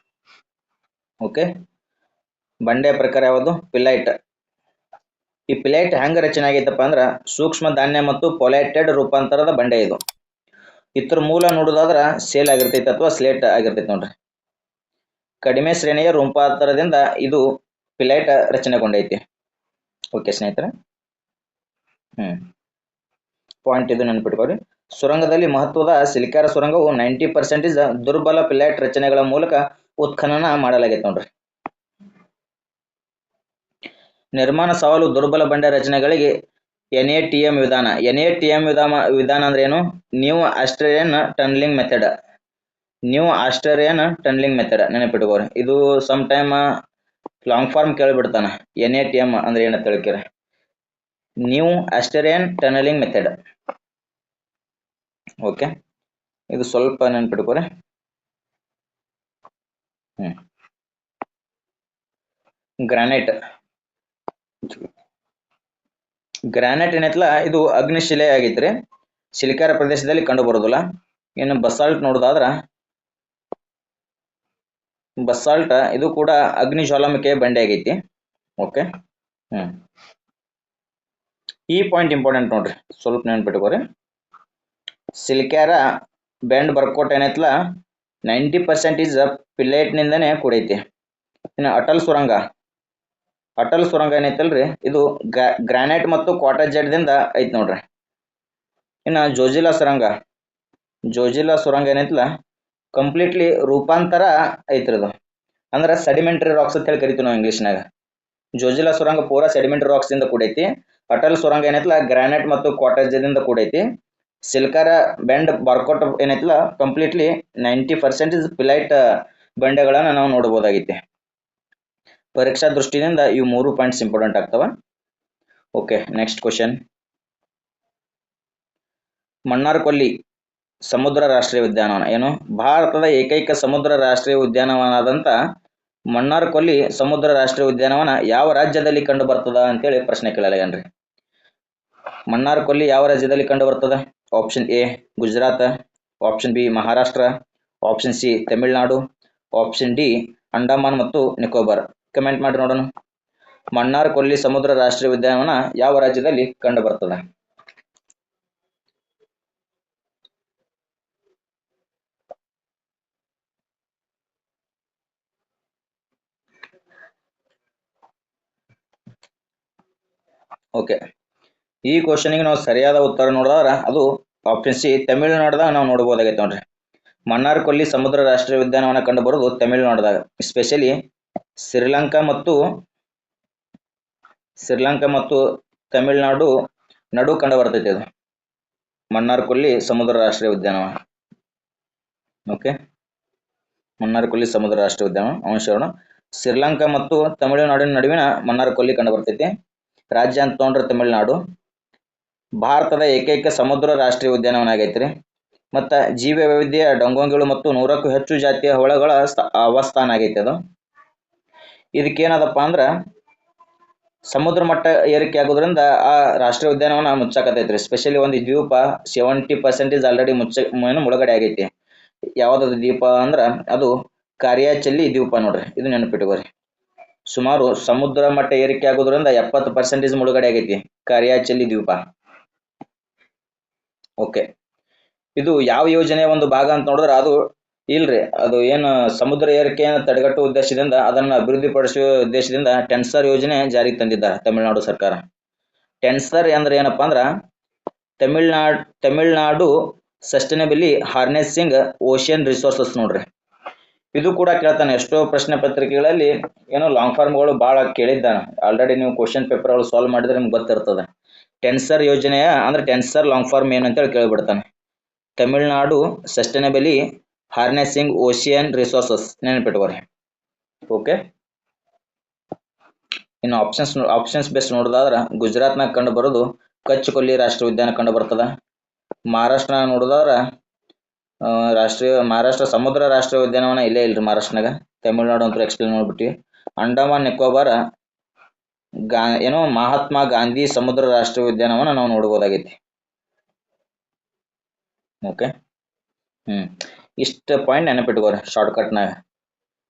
[SPEAKER 1] ಓಕೆ, ಬಂಡೆಯ ಪ್ರಕಾರ ಯಾವುದು? ಪಿಲೈಟ್. ಈ ಪಿಲೈಟ್ ಹೆಂಗ ರಚನೆ ಆಗೈತಪ್ಪ ಅಂದ್ರ ಸೂಕ್ಷ್ಮ ಧಾನ್ಯ ಮತ್ತು ಪೊಲೈಟೆಡ್ ರೂಪಾಂತರದ ಬಂಡೆ ಇದು. ಇತರ ಮೂಲ ನೋಡೋದಾದ್ರ ಸೇಲ್ ಆಗಿರ್ತೈತಿ ಅಥವಾ ಸ್ಲೇಟ್ ಆಗಿರ್ತೈತಿ ನೋಡ್ರಿ. ಕಡಿಮೆ ಶ್ರೇಣಿಯ ರೂಪಾಂತರದಿಂದ ಇದು ಪಿಲೈಟ್ ರಚನೆಗೊಂಡೈತಿ. ಓಕೆ ಸ್ನೇಹಿತರೆ, ಪಾಯಿಂಟ್ ಇದು ನೆನಪಿಟ್ಕೋರಿ. ಸುರಂಗದಲ್ಲಿ ಮಹತ್ವದ ಸಿಲ್ಕ್ಯಾರ ಸುರಂಗವು 90% ದುರ್ಬಲ ಪಿಲೈಟ್ ರಚನೆಗಳ ಮೂಲಕ ಉತ್ಖನನ ಮಾಡಲಾಗೈತೆ ನೋಡ್ರಿ. ನಿರ್ಮಾಣ ಸವಾಲು ದುರ್ಬಲ ಬಂಡೆ ರಚನೆಗಳಿಗೆ NATM ವಿಧಾನ. NATM ವಿಧಾನ ಅಂದ್ರೆ ಏನು? New Australian tunnelling method. ನೆನಪಿಟ್ಕೋರಿ. ಇದು ಸಮ್ ಟೈಮ್ ಲಾಂಗ್ ಫಾರ್ಮ್ ಕೇಳಿಬಿಡ್ತಾನ. NATM ಅಂದ್ರೆ ಏನಂತ ಹೇಳ್ಕಿರ, new Australian tunnelling method. Okay, ಇದು ಸ್ವಲ್ಪ ನೆನ್ಪಿಟ್ಕೋರಿ. ಗ್ರಾನೈಟ್ ಏನೈತಲ್ಲ ಇದು ಅಗ್ನಿಶಿಲೆ ಆಗೈತ್ರಿ. ಸಿಲ್ಕ್ಯಾರ ಪ್ರದೇಶದಲ್ಲಿ ಕಂಡು ಬರೋದಿಲ್ಲ. ಇನ್ನು ಬಸಾಲ್ಟ್ ನೋಡೋದಾದ್ರ ಬಸಾಲ್ಟ್ ಇದು ಕೂಡ ಅಗ್ನಿ ಜ್ವಾಲಾಮುಖಿಯ ಬಂಡೆ ಆಗೈತಿ. ಓಕೆ, ಈ ಪಾಯಿಂಟ್ ಇಂಪಾರ್ಟೆಂಟ್ ನೋಡ್ರಿ, ಸ್ವಲ್ಪ ನೆನ್ಪಿಟ್ಕೋರಿ. ಸಿಲ್ಕ್ಯಾರ ಬೆಂಡ್ ಬರ್ಕೋಟ್ ಏನೈತಲ್ಲ 90% ಪಿಲೈಟ್ ನಿಂದನೇ ಕೂಡೈತಿ. ಇನ್ನು ಅಟಲ್ ಸುರಂಗ ಏನೈತಲ್ರಿ ಇದು ಗ್ರಾನೈಟ್ ಮತ್ತು ಕ್ವಾಟರ್ಜೆಟ್ ದಿಂದ ಐತಿ ನೋಡ್ರಿ. ಇನ್ನ ಜೋಜಿಲಾ ಸುರಂಗ ಏನೈತಲ್ಲ ಕಂಪ್ಲೀಟ್ಲಿ ರೂಪಾಂತರ ಐತ್ರಿ. ಅದು ಅಂದ್ರೆ ಸೆಡಿಮೆಂಟರಿ ರಾಕ್ಸ್ ಅಂತ ಹೇಳಿ ಕರಿತೀವಿ ನಾವು ಇಂಗ್ಲಿಷ್ನಾಗ. ಜೋಜಿಲಾ ಸುರಂಗ ಪೂರಾ ಸೆಡಿಮೆಂಟರಿ ರಾಕ್ಸ್ ದಿಂದ ಕೂಡೈತಿ. ಅಟಲ್ ಸುರಂಗ ಏನೈತಲ್ಲ ಗ್ರಾನೈಟ್ ಮತ್ತು ಕ್ವಾಟರ್ಜೆಟ್ ದಿಂದ ಕೂಡೈತಿ. ಸಿಲ್ಕ್ಯಾರ ಬೆಂಡ್ ಬಾರ್ಕೋಟ್ ಏನೈತಲ್ಲ ಕಂಪ್ಲೀಟ್ಲಿ 90% ಪಿಲೈಟ್ ಬಂಡೆಗಳನ್ನ ನಾವು ನೋಡಬಹುದಾಗೈತಿ. ಪರೀಕ್ಷಾ ದೃಷ್ಟಿಯಿಂದ ಇವು 3 ಪಾಯಿಂಟ್ಸ್ ಇಂಪಾರ್ಟೆಂಟ್ ಆಗ್ತವ. Okay, next question. ಮನ್ನಾರ್ಕೊಲ್ಲಿ ಸಮುದ್ರ ರಾಷ್ಟ್ರೀಯ ಉದ್ಯಾನವನ ಏನು? ಭಾರತದ ಏಕೈಕ ಸಮುದ್ರ ರಾಷ್ಟ್ರೀಯ ಉದ್ಯಾನವನದಂತ ಮನ್ನಾರ್ಕೊಲ್ಲಿ ಸಮುದ್ರ ರಾಷ್ಟ್ರೀಯ ಉದ್ಯಾನವನ ಯಾವ ರಾಜ್ಯದಲ್ಲಿ ಕಂಡು ಬರ್ತದ ಅಂತೇಳಿ ಪ್ರಶ್ನೆ ಕೇಳಲಾಗ್ಯಾನ್ರಿ. ಮನ್ನಾರ್ಕೊಲ್ಲಿ ಯಾವ ರಾಜ್ಯದಲ್ಲಿ ಕಂಡು ಬರ್ತದ? Option A Gujarat, option B Maharashtra, option C Tamil Nadu, option D Andaman ಮತ್ತು ನಿಕೋಬಾರ್. ಕಮೆಂಟ್ ಮಾಡಿ ನೋಡೋಣ. ಮನ್ನಾರ್ಕೊಲ್ಲಿ ಸಮುದ್ರ ರಾಷ್ಟ್ರೀಯ ಉದ್ಯಾನವನ ಯಾವ ರಾಜ್ಯದಲ್ಲಿ ಕಂಡು ಬರ್ತದ? ಓಕೆ, ಈ ಕ್ವಶನ್ಗೆ ನಾವು ಸರಿಯಾದ ಉತ್ತರ ನೋಡಿದ್ರೆ ಅದು ಆಪ್ಷನ್ ಸಿ ತಮಿಳುನಾಡದಾಗ ನಾವು ನೋಡಬಹುದಾಗೈತೆ ನೋಡ್ರಿ. ಮನ್ನಾರ್ಕೊಲ್ಲಿ ಸಮುದ್ರ ರಾಷ್ಟ್ರೀಯ ಉದ್ಯಾನವನ ಕಂಡು ಬರೋದು ತಮಿಳುನಾಡದಾಗ, ಎಸ್ಪೆಷಲಿ ಶ್ರೀಲಂಕಾ ಮತ್ತು ತಮಿಳುನಾಡು ನಡು ಕಂಡು ಬರ್ತೈತಿ ಅದು ಮನ್ನಾರ್ಕೊಲ್ಲಿ ಸಮುದ್ರ ರಾಷ್ಟ್ರೀಯ ಉದ್ಯಾನವನ. ಓಕೆ, ಮನ್ನಾರ್ಕೊಲ್ಲಿ ಸಮುದ್ರ ರಾಷ್ಟ್ರೀಯ ಉದ್ಯಾನ ಅಂಶವನ್ನು ಶ್ರೀಲಂಕಾ ಮತ್ತು ತಮಿಳುನಾಡಿನ ನಡುವಿನ ಮನ್ನಾರ್ಕೊಲ್ಲಿ ಕಂಡು ಬರ್ತೈತಿ. ರಾಜ್ಯ ಅಂತ ತೊಗೊಂಡ್ರೆ ತಮಿಳುನಾಡು. ಭಾರತದ ಏಕೈಕ ಸಮುದ್ರ ರಾಷ್ಟ್ರೀಯ ಉದ್ಯಾನವನ ಆಗೈತ್ರಿ. ಮತ್ತು ಜೀವ ವೈವಿಧ್ಯ ಡಂಗೋಂಗಿಗಳು ಮತ್ತು 100ಕ್ಕೂ ಹೆಚ್ಚು ಜಾತಿಯ ಹವಳಗಳ ಆವಾಸ್ಥಾನ ಆಗೈತೆ ಅದು. ಇದಕ್ಕೇನದಪ್ಪ ಅಂದ್ರೆ ಸಮುದ್ರ ಮಟ್ಟ ಏರಿಕೆ ಆಗೋದ್ರಿಂದ ಆ ರಾಷ್ಟ್ರೀಯ ಉದ್ಯಾನವನ ಮುಚ್ಚಾಕತೈತ್ರಿ. ಸ್ಪೆಷಲಿ ಒಂದು ದ್ವೀಪ 70% ಆಲ್ರೆಡಿ ಮುಳುಗಡೆ ಆಗೈತಿ. ಯಾವ್ದದು ದ್ವೀಪ ಅಂದ್ರೆ ಅದು ಕಾರ್ಯಾಚಲ್ಲಿ ದ್ವೀಪ ನೋಡ್ರಿ, ಇದು ನೆನಪಿಟ್ಕೋರಿ. ಸುಮಾರು ಸಮುದ್ರ ಮಟ್ಟ ಏರಿಕೆ ಆಗೋದ್ರಿಂದ 70% ಮುಳುಗಡೆ ಆಗೈತಿ ಕಾರ್ಯಾಚಲ್ಲಿ ದ್ವೀಪ. ಓಕೆ, ಇದು ಯಾವ ಯೋಜನೆಯ ಒಂದು ಭಾಗ ಅಂತ ನೋಡಿದ್ರೆ ಅದು ಇಲ್ರಿ, ಅದು ಏನು ಸಮುದ್ರ ಏರಿಕೆಯನ್ನು ತಡೆಗಟ್ಟುವ ಉದ್ದೇಶದಿಂದ ಅದನ್ನು ಅಭಿವೃದ್ಧಿಪಡಿಸುವ ಉದ್ದೇಶದಿಂದ ಟೆನ್ಸರ್ ಯೋಜನೆ ಜಾರಿಗೆ ತಂದಿದ್ದಾರೆ ತಮಿಳುನಾಡು ಸರ್ಕಾರ. ಟೆನ್ಸರ್ ಅಂದ್ರೆ ಏನಪ್ಪಾ ಅಂದ್ರೆ Tamil Nadu sustainably harnessing ocean resources ನೋಡ್ರಿ. ಇದು ಕೂಡ ಕೇಳ್ತಾನೆ ಎಷ್ಟೋ ಪ್ರಶ್ನೆ ಪತ್ರಿಕೆಗಳಲ್ಲಿ, ಏನೋ ಲಾಂಗ್ ಫಾರ್ಮ್ಗಳು ಭಾಳ ಕೇಳಿದ್ದಾನೆ. ಆಲ್ರೆಡಿ ನೀವು ಕ್ವಶನ್ ಪೇಪರ್ಗಳು ಸಾಲ್ವ್ ಮಾಡಿದ್ರೆ ನಿಮ್ಗೆ ಗೊತ್ತಿರ್ತದೆ. ಟೆನ್ಸರ್ ಯೋಜನೆಯ ಅಂದ್ರೆ ಟೆನ್ಸರ್ ಲಾಂಗ್ ಫಾರ್ಮ್ ಏನಂತೇಳಿ ಕೇಳಿಬಿಡ್ತಾನೆ. Tamil Nadu sustainably harnessing ocean resources ನೆನಪಿಟ್ಕೋರಿ. ಓಕೆ, ಇನ್ನು ಆಪ್ಷನ್ಸ್ ಬೇಸ್ ನೋಡೋದಾದ್ರೆ ಗುಜರಾತ್ನಾಗ ಕಂಡು ಬರೋದು ಕಚ್ ಕೊಲ್ಲಿ ರಾಷ್ಟ್ರೀಯ ಉದ್ಯಾನ ಕಂಡು ಬರ್ತದ. ಮಹಾರಾಷ್ಟ್ರ ನೋಡೋದಾದ್ರೆ ಮಹಾರಾಷ್ಟ್ರ ಸಮುದ್ರ ರಾಷ್ಟ್ರೀಯ ಉದ್ಯಾನವನ ಇಲ್ಲೇ ಇಲ್ರಿ ಮಹಾರಾಷ್ಟ್ರನಾಗ. ತಮಿಳುನಾಡು ಅಂತೂ ಎಕ್ಸ್ಪ್ಲೇನ್ ನೋಡ್ಬಿಟ್ಟು. ಅಂಡಮಾನ್ ನಿಕೋಬಾರ್ ಮಹಾತ್ಮ ಗಾಂಧಿ ಸಮುದ್ರ ರಾಷ್ಟ್ರೀಯ ಉದ್ಯಾನವನ ನಾವು ನೋಡ್ಬೋದಾಗೈತಿ. ಓಕೆ, ಇಷ್ಟ ಪಾಯಿಂಟ್ ನೆನಪಿಟ್ಕೋರಿ ಶಾರ್ಟ್ಕಟ್ನಾಗ.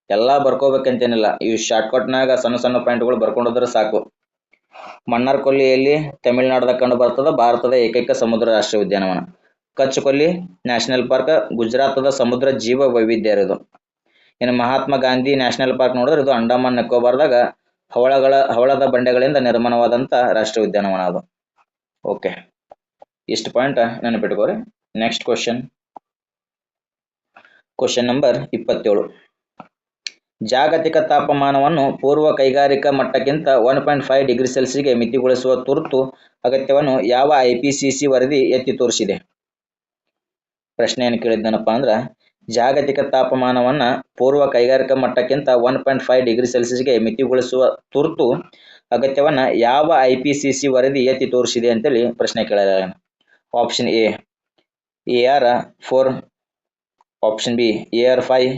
[SPEAKER 1] ಎಲ್ಲ ಬರ್ಕೋಬೇಕಂತೇನಿಲ್ಲ, ಈ ಶಾರ್ಟ್ಕಟ್ನಾಗ ಸಣ್ಣ ಸಣ್ಣ ಪಾಯಿಂಟ್ಗಳು ಬರ್ಕೊಂಡೋದ್ರೆ ಸಾಕು. ಮನ್ನಾರ್ಕೊಲ್ಲಿಯಲ್ಲಿ ತಮಿಳುನಾಡದಾಗ ಕಂಡು ಬರ್ತದ ಭಾರತದ ಏಕೈಕ ಸಮುದ್ರ ರಾಷ್ಟ್ರೀಯ ಉದ್ಯಾನವನ. ಕಚ್ ಕೊಲ್ಲಿ ನ್ಯಾಷನಲ್ ಪಾರ್ಕ್ ಗುಜರಾತದ ಸಮುದ್ರ ಜೀವ ವೈವಿಧ್ಯ ಇರೋದು. ಇನ್ನು ಮಹಾತ್ಮ ಗಾಂಧಿ ನ್ಯಾಷನಲ್ ಪಾರ್ಕ್ ನೋಡಿದ್ರೆ ಇದು ಅಂಡಮಾನ್ ನಿಕೋಬಾರ್ದಾಗ ಹವಳದ ಬಂಡೆಗಳಿಂದ ನಿರ್ಮಾಣವಾದಂಥ ರಾಷ್ಟ್ರೀಯ ಉದ್ಯಾನವನ ಅದು. ಓಕೆ, ಇಷ್ಟು ಪಾಯಿಂಟ್ ನೆನಪಿಟ್ಕೋರಿ. Next question number 27. ಜಾಗತಿಕ ತಾಪಮಾನವನ್ನು ಪೂರ್ವ ಕೈಗಾರಿಕಾ ಮಟ್ಟಕ್ಕಿಂತ 1.5 ಡಿಗ್ರಿ ಸೆಲ್ಸಿಯಸ್ಗೆ ಮಿತಿಗೊಳಿಸುವ ತುರ್ತು ಅಗತ್ಯವನ್ನು ಯಾವ IPCC ವರದಿ ಎತ್ತಿ ತೋರಿಸಿದೆ? ಪ್ರಶ್ನೆ ಏನು ಕೇಳಿದ್ದನಪ್ಪ ಅಂದ್ರೆ, ಜಾಗತಿಕ ತಾಪಮಾನವನ್ನು ಪೂರ್ವ ಕೈಗಾರಿಕಾ ಮಟ್ಟಕ್ಕಿಂತ 1.5 ಡಿಗ್ರಿ ಸೆಲ್ಸಿಯಸ್ಗೆ ಮಿತಿಗೊಳಿಸುವ ತುರ್ತು ಅಗತ್ಯವನ್ನು ಯಾವ IPCC ವರದಿ ಎತ್ತಿ ತೋರಿಸಿದೆ ಅಂತೇಳಿ ಪ್ರಶ್ನೆ ಕೇಳಿದ್ದಾರೆ. Option A AR4, option B AR5,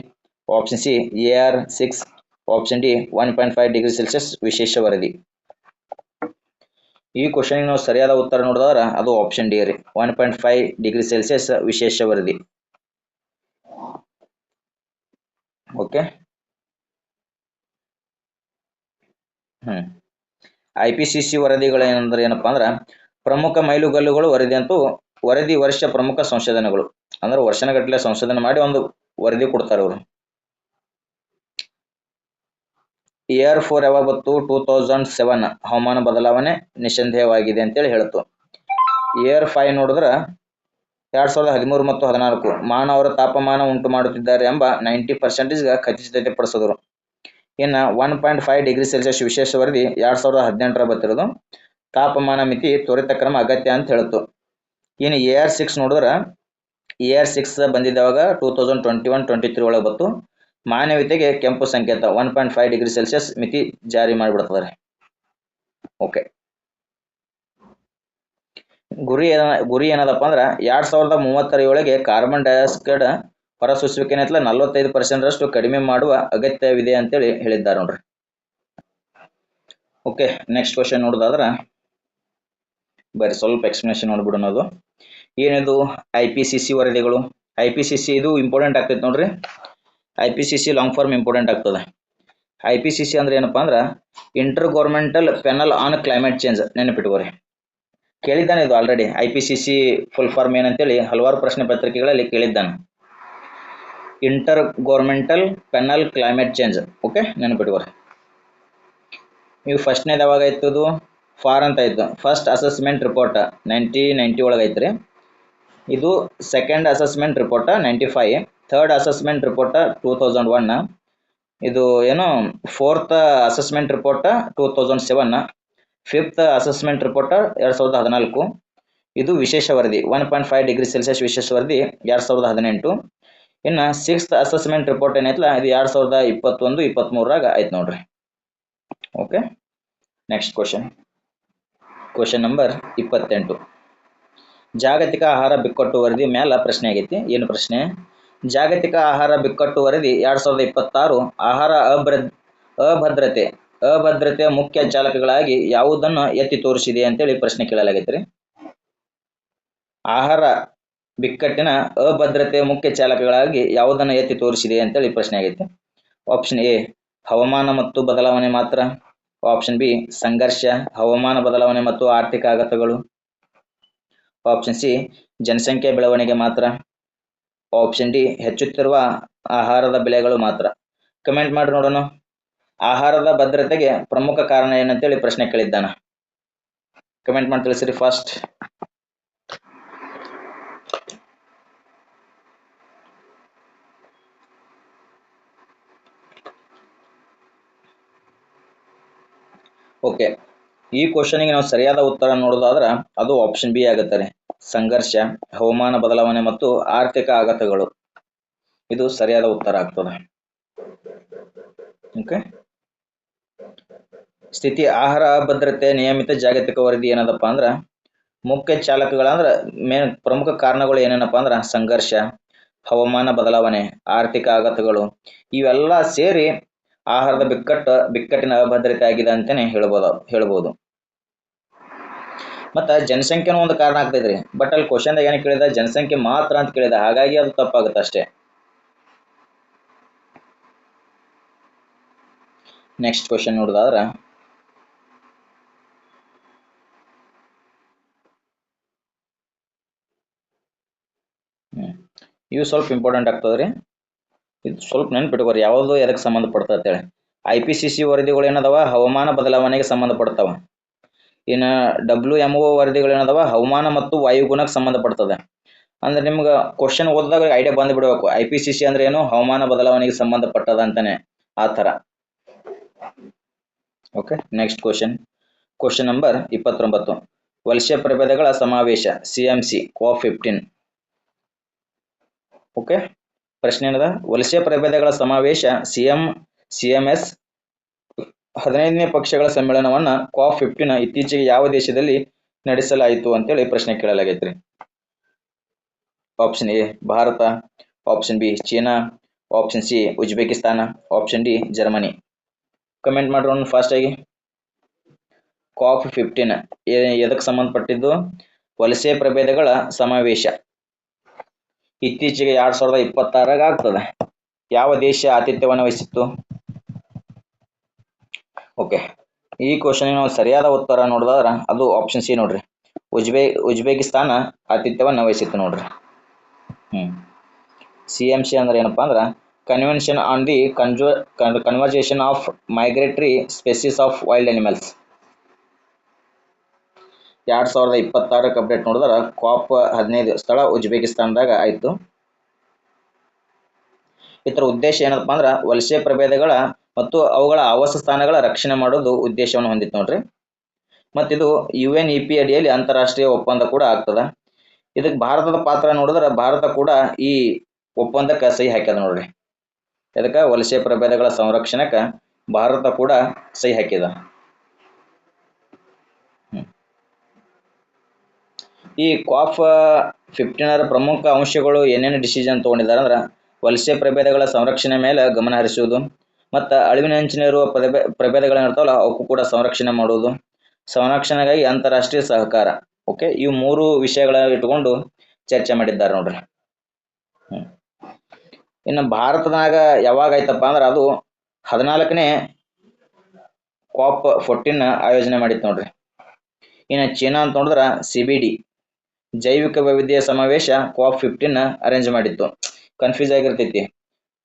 [SPEAKER 1] option C AR6, option D 1.5 degree Celsius ವಿಶೇಷ ವರದಿ. ಈ ಕ್ವಶನ್ಗೆ ನಾವು ಸರಿಯಾದ ಉತ್ತರ ನೋಡಿದ್ರೆ ಅದು ಆಪ್ಷನ್ ಡಿ ರೀ, 1.5 ಡಿಗ್ರಿ ಸೆಲ್ಸಿಯಸ್ ವಿಶೇಷ ವರದಿ. ಓಕೆ, IPCC ವರದಿಗಳು ಏನಪ್ಪ ಅಂದ್ರೆ ಪ್ರಮುಖ ಮೈಲುಗಲ್ಲುಗಳು ವರದಿ ವರ್ಷ ಪ್ರಮುಖ ಸಂಶೋಧನೆಗಳು ಅಂದ್ರೆ ವರ್ಷನಗಟ್ಟಲೆ ಸಂಶೋಧನೆ ಮಾಡಿ ಒಂದು ವರದಿ ಕೊಡ್ತಾರೆ ಅವರು. AR4 ಯಾವಾಗ ಬಂತು? 2007 ಹವಾಮಾನ ಬದಲಾವಣೆ ನಿಸ್ಸಂದೇಹವಾಗಿದೆ ಅಂತೇಳಿ ಹೇಳ್ತು. AR5 ನೋಡಿದ್ರೆ 2013 ಮತ್ತು 2014 ಮಾನವರು ತಾಪಮಾನ ಉಂಟು ಮಾಡುತ್ತಿದ್ದಾರೆ ಎಂಬ 90% ಖಚಿತತೆ ಪಡಿಸಿದ್ರು. ಇನ್ನು 1.5 ಡಿಗ್ರಿ ಸೆಲ್ಸಿಯಸ್ ವಿಶೇಷ ವರದಿ 2018 ಬರ್ತಿರೋದು, ತಾಪಮಾನ ಮಿತಿ ತ್ವರಿತ ಕ್ರಮ ಅಗತ್ಯ ಅಂತ ಹೇಳ್ತು. ಇನ್ನು AR6 ನೋಡಿದ್ರೆ AR6 ಬಂದಿದ್ದಾವಾಗ 2021-23 ಒಳಗೆ ಬಂತು. ಮಾನವೀಯತೆಗೆ ಕೆಂಪು ಸಂಕೇತ 1.5 ಡಿಗ್ರಿ ಸೆಲ್ಸಿಯಸ್ ಮಿತಿ ಜಾರಿ ಮಾಡಿಬಿಡ್ತಾರೆ. ಓಕೆ, ಗುರಿ ಏನದಪ್ಪ ಅಂದ್ರೆ 2030 ಒಳಗೆ ಕಾರ್ಬನ್ ಡೈಆಕ್ಸೈಡ್ ಹೊರಸೂಸುವಿಕೆ 45% ಕಡಿಮೆ ಮಾಡುವ ಅಗತ್ಯವಿದೆ ಅಂತೇಳಿ ಹೇಳಿದ್ದಾರೆ ನೋಡ್ರಿ. ಓಕೆ, ನೆಕ್ಸ್ಟ್ ಕ್ವಶನ್ ನೋಡೋದಾದ್ರೆ ಬರೀ ಸ್ವಲ್ಪ ಎಕ್ಸ್ಪ್ಲನೇಷನ್ ನೋಡ್ಬಿಡೋಣ. ಅದು ಏನಿದು IPCC ವರದಿಗಳು? IPCC ಇದು ಇಂಪಾರ್ಟೆಂಟ್ ಆಗ್ತೈತೆ ನೋಡ್ರಿ. IPCC ಲಾಂಗ್ ಫಾರ್ಮ್ ಇಂಪಾರ್ಟೆಂಟ್ ಆಗ್ತದೆ. IPCC ಅಂದ್ರೆ ಏನಪ್ಪಾ ಅಂದ್ರೆ intergovernmental panel on climate change. ನೆನಪಿಟ್ಕೋರಿ, ಕೇಳಿದ್ದಾನೆ ಇದು ಆಲ್ರೆಡಿ. IPCC ಫುಲ್ ಫಾರ್ಮ್ ಏನಂತೇಳಿ ಹಲವಾರು ಪ್ರಶ್ನೆ ಪತ್ರಿಕೆಗಳಲ್ಲಿ ಕೇಳಿದ್ದಾನೆ. Intergovernmental panel climate change. Okay, ನೆನಪಿಟ್ಕೋರಿ. ನೀವು ಫಸ್ಟ್ನೇದು ಯಾವಾಗ ಆಯ್ತು? ಇದು ಫಾರ್ ಅಂತ ಆಯ್ತು. ಫಸ್ಟ್ ಅಸೆಸ್ಮೆಂಟ್ ರಿಪೋರ್ಟ್ 1990 ಒಳಗೆ ಐತ್ರಿ. ಇದು second assessment report 95, third assessment report 2001, ಇದು fourth assessment report 2007, fifth assessment report 2014. ಇದು ವಿಶೇಷ ವರದಿ 1.5 ಡಿಗ್ರಿ ಸೆಲ್ಸಿಯಸ್ ವಿಶೇಷ ವರದಿ 2018. ಇನ್ನು 6th ಅಸೆಸ್ಮೆಂಟ್ ರಿಪೋರ್ಟ್ ಏನೈತಲ್ಲ ಇದು 2021-23 ಆಯ್ತು ನೋಡ್ರಿ. Okay, next question number 28. ಜಾಗತಿಕ ಆಹಾರ ಬಿಕ್ಕಟ್ಟು ವರದಿ ಮ್ಯಾಲ ಪ್ರಶ್ನೆ ಆಗೈತಿ. ಏನು ಪ್ರಶ್ನೆ? ಜಾಗತಿಕ ಆಹಾರ ಬಿಕ್ಕಟ್ಟು ವರದಿ 2026 ಆಹಾರ ಅಭದ್ರತೆ ಮುಖ್ಯ ಚಾಲಕಗಳಾಗಿ ಯಾವುದನ್ನು ಎತ್ತಿ ತೋರಿಸಿದೆ ಅಂತೇಳಿ ಪ್ರಶ್ನೆ ಕೇಳಲಾಗೈತ್ರಿ. ಆಹಾರ ಬಿಕ್ಕಟ್ಟಿನ ಅಭದ್ರತೆ ಮುಖ್ಯ ಚಾಲಕಗಳಾಗಿ ಯಾವುದನ್ನು ಎತ್ತಿ ತೋರಿಸಿದೆ ಅಂತೇಳಿ ಪ್ರಶ್ನೆ ಆಗೈತೆ. ಆಪ್ಷನ್ ಎ ಹವಾಮಾನ ಮತ್ತು ಬದಲಾವಣೆ ಮಾತ್ರ. ಆಪ್ಷನ್ ಬಿ ಸಂಘರ್ಷ, ಹವಾಮಾನ ಬದಲಾವಣೆ ಮತ್ತು ಆರ್ಥಿಕ ಆಘಾತಗಳು. ಆಪ್ಷನ್ ಸಿ ಜನಸಂಖ್ಯೆ ಬೆಳವಣಿಗೆ ಮಾತ್ರ. ಆಪ್ಷನ್ ಡಿ ಹೆಚ್ಚುತ್ತಿರುವ ಆಹಾರದ ಬೆಲೆಗಳು ಮಾತ್ರ. ಕಮೆಂಟ್ ಮಾಡಿ ನೋಡೋಣ. ಆಹಾರದ ಭದ್ರತೆಗೆ ಪ್ರಮುಖ ಕಾರಣ ಏನಂತೇಳಿ ಪ್ರಶ್ನೆ ಕೇಳಿದ್ದಾನ. ಕಮೆಂಟ್ ಮಾಡಿ ತಿಳಿಸಿರಿ ಫಾಸ್ಟ್. ಓಕೆ, ಈ ಕ್ವಶನ್ಗೆ ನಾವು ಸರಿಯಾದ ಉತ್ತರ ನೋಡೋದಾದ್ರೆ ಅದು ಆಪ್ಷನ್ ಬಿ ಆಗುತ್ತಾರೆ. ಸಂಘರ್ಷ, ಹವಾಮಾನ ಬದಲಾವಣೆ ಮತ್ತು ಆರ್ಥಿಕ ಆಘಾತಗಳು ಇದು ಸರಿಯಾದ ಉತ್ತರ ಆಗ್ತದೆ. ಓಕೆ, ಸ್ಥಿತಿ ಆಹಾರ ಭದ್ರತೆ ನಿಯಮಿತ ಜಾಗತಿಕ ವರದಿ ಏನದಪ್ಪ ಅಂದ್ರೆ ಮುಖ್ಯ ಚಾಲಕಗಳಂದ್ರೆ ಪ್ರಮುಖ ಕಾರಣಗಳು ಏನೇನಪ್ಪ ಅಂದ್ರೆ ಸಂಘರ್ಷ, ಹವಾಮಾನ ಬದಲಾವಣೆ, ಆರ್ಥಿಕ ಆಘಾತಗಳು ಇವೆಲ್ಲ ಸೇರಿ ಆಹಾರದ ಬಿಕ್ಕಟ್ಟಿನ ಅಭದ್ರತೆ ಆಗಿದೆ ಅಂತಾನೆ ಹೇಳ್ಬೋದು. ಮತ್ತ ಜನಸಂಖ್ಯೆನೂ ಒಂದು ಕಾರಣ ಆಗ್ತೈತ್ರಿ. ಬಟ್ ಅಲ್ಲಿ ಕ್ವಶನ್ದಾಗ ಏನ್ ಕೇಳಿದ ಜನಸಂಖ್ಯೆ ಮಾತ್ರ ಅಂತ ಕೇಳಿದ, ಹಾಗಾಗಿ ಅದು ತಪ್ಪಾಗುತ್ತೆ ಅಷ್ಟೇ. ನೆಕ್ಸ್ಟ್ ಕ್ವಶನ್ ನೋಡೋದಾದ್ರ ಇವು ಸ್ವಲ್ಪ ಇಂಪಾರ್ಟೆಂಟ್ ಆಗ್ತದ್ರಿ. ಇದು ಸ್ವಲ್ಪ ನೆನ್ಪಿಟ್ಕೋರಿ ಯಾವುದು ಎದಕ್ಕೆ ಸಂಬಂಧಪಡ್ತದೆ ಅಂತೇಳಿ. IPCC ವರದಿಗಳು ಏನದಾವ ಹವಾಮಾನ ಬದಲಾವಣೆಗೆ ಸಂಬಂಧಪಡ್ತಾವ. ಇನ್ನು WMO ವರದಿಗಳು ಏನದಾವ ಹವಾಮಾನ ಮತ್ತು ವಾಯುಗುಣಕ್ಕೆ ಸಂಬಂಧಪಡ್ತದೆ. ಅಂದ್ರೆ ನಿಮ್ಗೆ ಕ್ವಶನ್ ಓದಿದಾಗ ಐಡಿಯಾ ಬಂದು ಬಿಡಬೇಕು. IPCC ಅಂದ್ರೆ ಏನು, ಹವಾಮಾನ ಬದಲಾವಣೆಗೆ ಸಂಬಂಧಪಟ್ಟದ ಅಂತಾನೆ, ಆ ಥರ. Okay, next question number 29. ವಲಸೆ ಪ್ರಭೇದಗಳ ಸಮಾವೇಶ CMC COP15. ಓಕೆ, ಪ್ರಶ್ನೆ ಏನದ ವಲಸೆ ಪ್ರಭೇದಗಳ ಸಮಾವೇಶ CMS 15ನೇ ಪಕ್ಷಗಳ ಸಮ್ಮೇಳನವನ್ನ COP15 ಇತ್ತೀಚೆಗೆ ಯಾವ ದೇಶದಲ್ಲಿ ನಡೆಸಲಾಯಿತು ಅಂತೇಳಿ ಪ್ರಶ್ನೆ ಕೇಳಲಾಗೈತ್ರಿ. Option A Bharat, option B China, option C Uzbekistan, option D Germany. Comment ಮಾಡೋಣ ಫಾಸ್ಟ್ ಆಗಿ. COP15 ಎದಕ್ಕೆ ಸಂಬಂಧಪಟ್ಟಿದ್ದು? ವಲಸೆ ಪ್ರಭೇದಗಳ ಸಮಾವೇಶ ಇತ್ತೀಚೆಗೆ 2026 ಆಗ್ತದೆ. ಯಾವ ದೇಶ ಆತಿಥ್ಯವನ್ನು ವಹಿಸಿತ್ತು? ಓಕೆ, ಈ ಕ್ವಶನ್ ನಾವು ಸರಿಯಾದ ಉತ್ತರ ನೋಡಿದ್ರೆ ಅದು ಆಪ್ಷನ್ ಸಿ ನೋಡ್ರಿ, ಉಜ್ಬೇಕಿಸ್ತಾನ ಆತಿಥ್ಯವನ್ನು ವಹಿಸಿತ್ತು ನೋಡ್ರಿ. CMC ಅಂದ್ರೆ ಏನಪ್ಪಾ ಅಂದ್ರೆ convention on the conversation of migratory species of wild animals. 2026 update ನೋಡಿದ್ರೆ COP15 ಸ್ಥಳ ಉಜ್ಬೇಕಿಸ್ತಾನದಾಗ ಆಯ್ತು. ಇದರ ಉದ್ದೇಶ ಏನಪ್ಪ ಅಂದ್ರೆ ವಲಸೆ ಪ್ರಭೇದಗಳ ಮತ್ತು ಅವುಗಳ ಆವಾಸ ಸ್ಥಾನಗಳ ರಕ್ಷಣೆ ಮಾಡೋದು ಉದ್ದೇಶವನ್ನು ಹೊಂದಿತ್ತು ನೋಡ್ರಿ. ಮತ್ತಿದು UNEP ಅಡಿಯಲ್ಲಿ ಅಂತಾರಾಷ್ಟ್ರೀಯ ಒಪ್ಪಂದ ಕೂಡ ಆಗ್ತದ. ಇದಕ್ಕೆ ಭಾರತದ ಪಾತ್ರ ನೋಡಿದ್ರೆ ಭಾರತ ಕೂಡ ಈ ಒಪ್ಪಂದಕ್ಕೆ ಸಹಿ ಹಾಕ್ಯದ ನೋಡ್ರಿ. ಇದಕ್ಕೆ ವಲಸೆ ಪ್ರಭೇದಗಳ ಸಂರಕ್ಷಣೆಗೆ ಭಾರತ ಕೂಡ ಸಹಿ ಹಾಕಿದ. ಈ COP15 ಪ್ರಮುಖ ಅಂಶಗಳು ಏನೇನು ಡಿಸಿಷನ್ ತಗೊಂಡಿದ್ದಾರೆ ಅಂದ್ರೆ ವಲಸೆ ಪ್ರಭೇದಗಳ ಸಂರಕ್ಷಣೆ ಮೇಲೆ ಗಮನ ಹರಿಸುವುದು, ಮತ್ತು ಅಳಿವಿನಂಚಿನಲ್ಲಿರುವ ಪ್ರಭೇದಗಳೇನಿರ್ತಾವಲ್ಲ ಅವಕ್ಕೂ ಕೂಡ ಸಂರಕ್ಷಣೆ ಮಾಡುವುದು, ಸಂರಕ್ಷಣೆಗಾಗಿ ಅಂತಾರಾಷ್ಟ್ರೀಯ ಸಹಕಾರ. ಓಕೆ, ಇವು 3 ವಿಷಯಗಳ ಇಟ್ಕೊಂಡು ಚರ್ಚೆ ಮಾಡಿದ್ದಾರೆ ನೋಡ್ರಿ. ಇನ್ನು ಭಾರತದಾಗ ಯಾವಾಗ ಆಯ್ತಪ್ಪ ಅಂದ್ರೆ ಅದು 14ನೇ COP14 ಆಯೋಜನೆ ಮಾಡಿತ್ತು ನೋಡ್ರಿ. ಇನ್ನು ಚೀನಾ ಅಂತ ನೋಡಿದ್ರೆ CBD ಜೈವಿಕ ವೈವಿಧ್ಯ ಸಮಾವೇಶ COP15 ಅರೇಂಜ್ ಮಾಡಿತ್ತು. ಕನ್ಫ್ಯೂಸ್ ಆಗಿರ್ತೈತಿ,